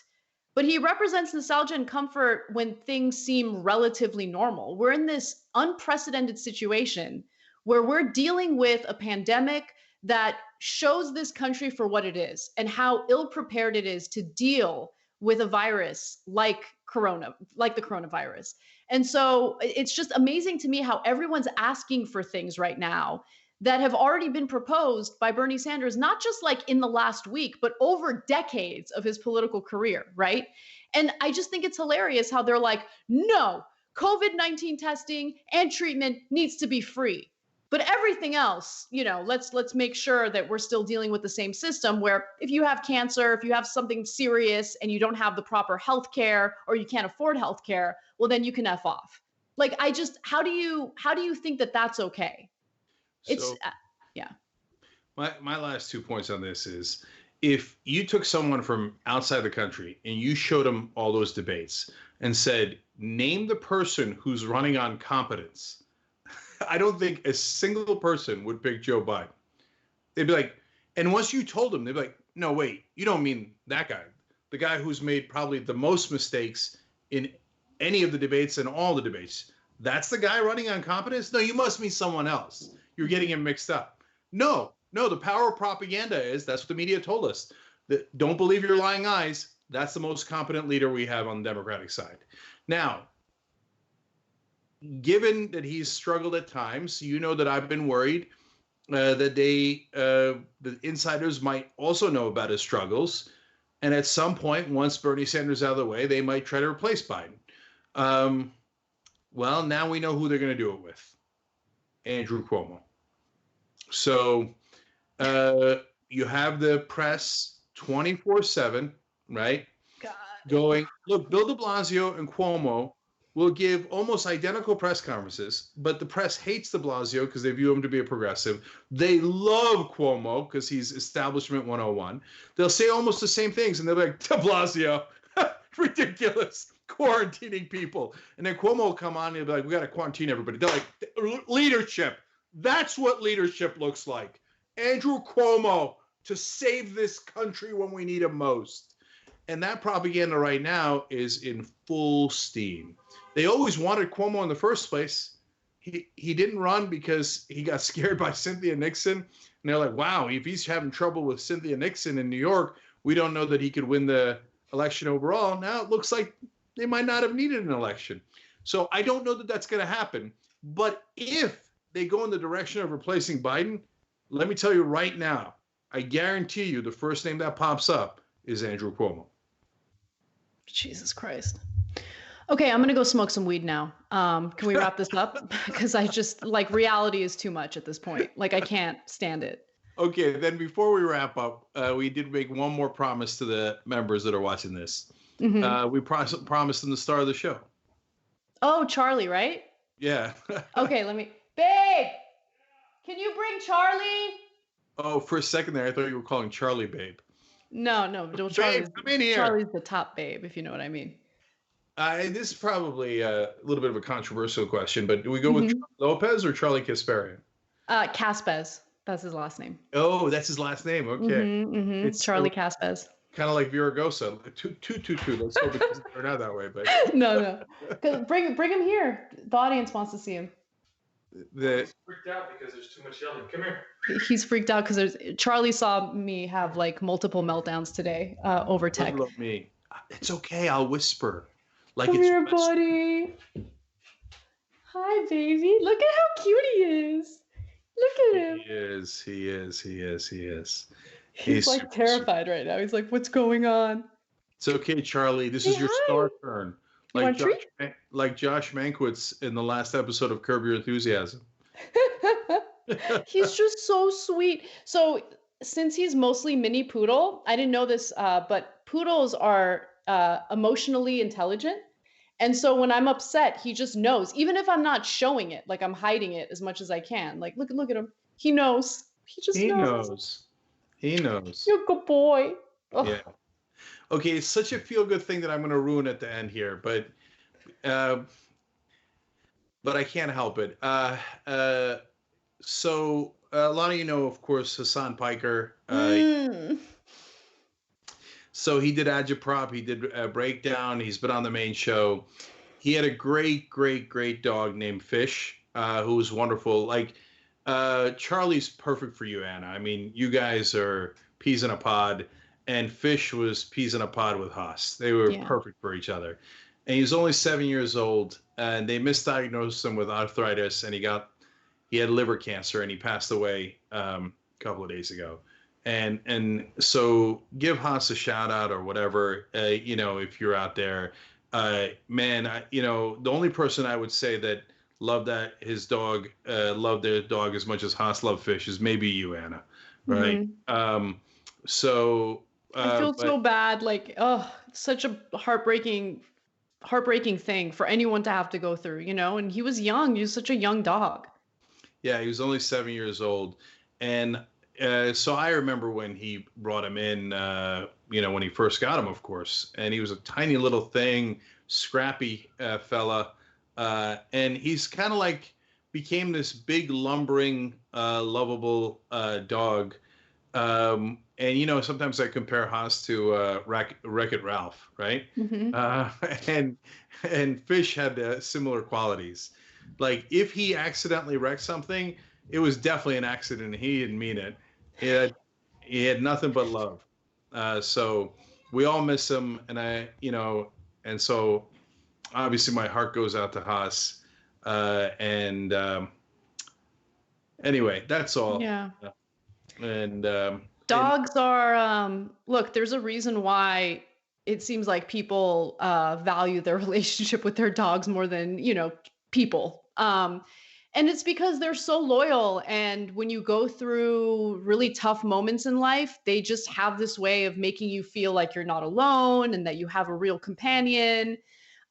but he represents nostalgia and comfort when things seem relatively normal. We're in this unprecedented situation where we're dealing with a pandemic that shows this country for what it is and how ill-prepared it is to deal with a virus like the coronavirus. And so it's just amazing to me how everyone's asking for things right now that have already been proposed by Bernie Sanders, not just like in the last week, but over decades of his political career, right? And I just think it's hilarious how they're like, no, COVID-19 testing and treatment needs to be free. But everything else, let's make sure that we're still dealing with the same system where if you have cancer, if you have something serious and you don't have the proper health care or you can't afford health care, well, then you can F off. Like, how do you think that that's okay? Yeah. My last 2 points on this is, if you took someone from outside the country and you showed them all those debates and said, name the person who's running on competence. I don't think a single person would pick Joe Biden. They'd be like, and once you told them, they'd be like, no, wait, you don't mean that guy. The guy who's made probably the most mistakes in any of the debates and all the debates. That's the guy running on competence? No, you must mean someone else. You're getting him mixed up. No, the power of propaganda is, that's what the media told us. That don't believe your lying eyes. That's the most competent leader we have on the Democratic side. Now, given that he's struggled at times, you know that I've been worried that the insiders might also know about his struggles. And at some point, once Bernie Sanders is out of the way, they might try to replace Biden. Well, now we know who they're going to do it with. Andrew Cuomo. So you have the press 24/7, right? God. Going, look, Bill de Blasio and Cuomo will give almost identical press conferences, but the press hates de Blasio because they view him to be a progressive. They love Cuomo because he's establishment 101. They'll say almost the same things, and they'll be like, de Blasio, ridiculous, quarantining people. And then Cuomo will come on and he'll be like, we got to quarantine everybody. They're like, leadership. That's what leadership looks like. Andrew Cuomo to save this country when we need him most. And that propaganda right now is in full steam. They always wanted Cuomo in the first place. He didn't run because he got scared by Cynthia Nixon. And they're like, wow, if he's having trouble with Cynthia Nixon in New York, we don't know that he could win the election overall. Now it looks like they might not have needed an election. So I don't know that that's going to happen. But if they go in the direction of replacing Biden, let me tell you right now, I guarantee you the first name that pops up is Andrew Cuomo. Jesus Christ. Okay, I'm going to go smoke some weed now. Can we wrap this up? Because I just, like, reality is too much at this point. Like, I can't stand it. Okay, then before we wrap up, we did make one more promise to the members that are watching this. Mm-hmm. We promised them the star of the show. Oh, Charlie, right? Yeah. Okay, Babe! Can you bring Charlie? Oh, for a second there, I thought you were calling Charlie babe. No, Babe, come in here. Charlie's the top babe, if you know what I mean. This is probably a little bit of a controversial question, but do we go with Charlie Lopez or Charlie Kasparian? Caspez. That's his last name. Oh, that's his last name. Okay. It's Charlie Caspez. Kind of like Viragosa. 222. Let's hope it doesn't turn out that way. But No. Bring him here. The audience wants to see him. He's freaked out because there's too much yelling. Come here. He's freaked out because Charlie saw me have like multiple meltdowns today over tech. Love me. It's okay. I'll whisper. Like Come it's here, buddy. Hi, baby. Look at how cute he is. Look at him. He is. He's like terrified right now. He's like, what's going on? It's okay, Charlie. This is your star turn. Like Josh Mankiewicz in the last episode of Curb Your Enthusiasm. He's just so sweet. So since he's mostly mini poodle, I didn't know this, but poodles are emotionally intelligent. And so when I'm upset, he just knows, even if I'm not showing it, like I'm hiding it as much as I can. Like, look at him. He knows. He knows. He knows. You're a good boy. Oh. Yeah. Okay, it's such a feel-good thing that I'm going to ruin at the end here, but I can't help it. So a lot of you know, of course, Hassan Piker. So he did Agitprop. He did Breakdown. He's been on the main show. He had a great dog named Fish, who was wonderful. Like, Charlie's perfect for you, Anna. I mean, you guys are peas in a pod. And Fish was peas in a pod with Haas. They were perfect for each other. And he was only 7 years old, and they misdiagnosed him with arthritis, and he had liver cancer, and he passed away a couple of days ago. And so give Haas a shout out or whatever, if you're out there. The only person I would say that loved his dog, loved their dog as much as Haas loved Fish is maybe you, Anna, right? I feel so bad. Like, such a heartbreaking thing for anyone to have to go through, and he was young. He was such a young dog. Yeah, he was only 7 years old. And so I remember when he brought him in, when he first got him, of course, and he was a tiny little thing, scrappy fella, and he's kind of like became this big lumbering, lovable dog. And you know, sometimes I compare Haas to Wreck-It Ralph, right? And Fish had similar qualities. Like if he accidentally wrecked something, it was definitely an accident. He didn't mean it. He had nothing but love. So we all miss him, and and so obviously my heart goes out to Haas. Anyway, that's all. Yeah. And dogs are look, there's a reason why it seems like people value their relationship with their dogs more than, people. And it's because they're so loyal. And when you go through really tough moments in life, they just have this way of making you feel like you're not alone and that you have a real companion.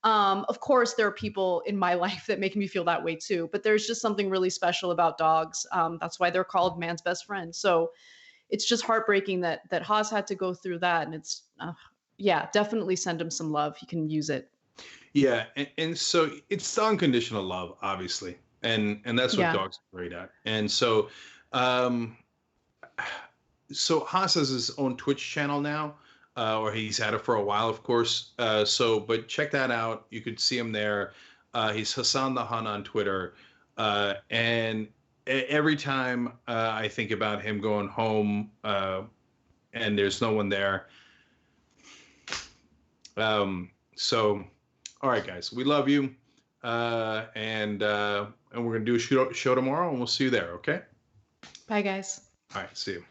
Of course, there are people in my life that make me feel that way too, but there's just something really special about dogs. That's why they're called man's best friend. So it's just heartbreaking that Haas had to go through that. And it's, yeah, definitely send him some love. He can use it. Yeah. And so it's the unconditional love, obviously. And that's what dogs are great at. And so, so Haas has his own Twitch channel now, or he's had it for a while, of course. But check that out. You could see him there. He's Hassan the Hun on Twitter. And every time I think about him going home and there's no one there. So, all right, guys, we love you. And we're going to do a show tomorrow, and we'll see you there, okay? Bye, guys. All right, see you.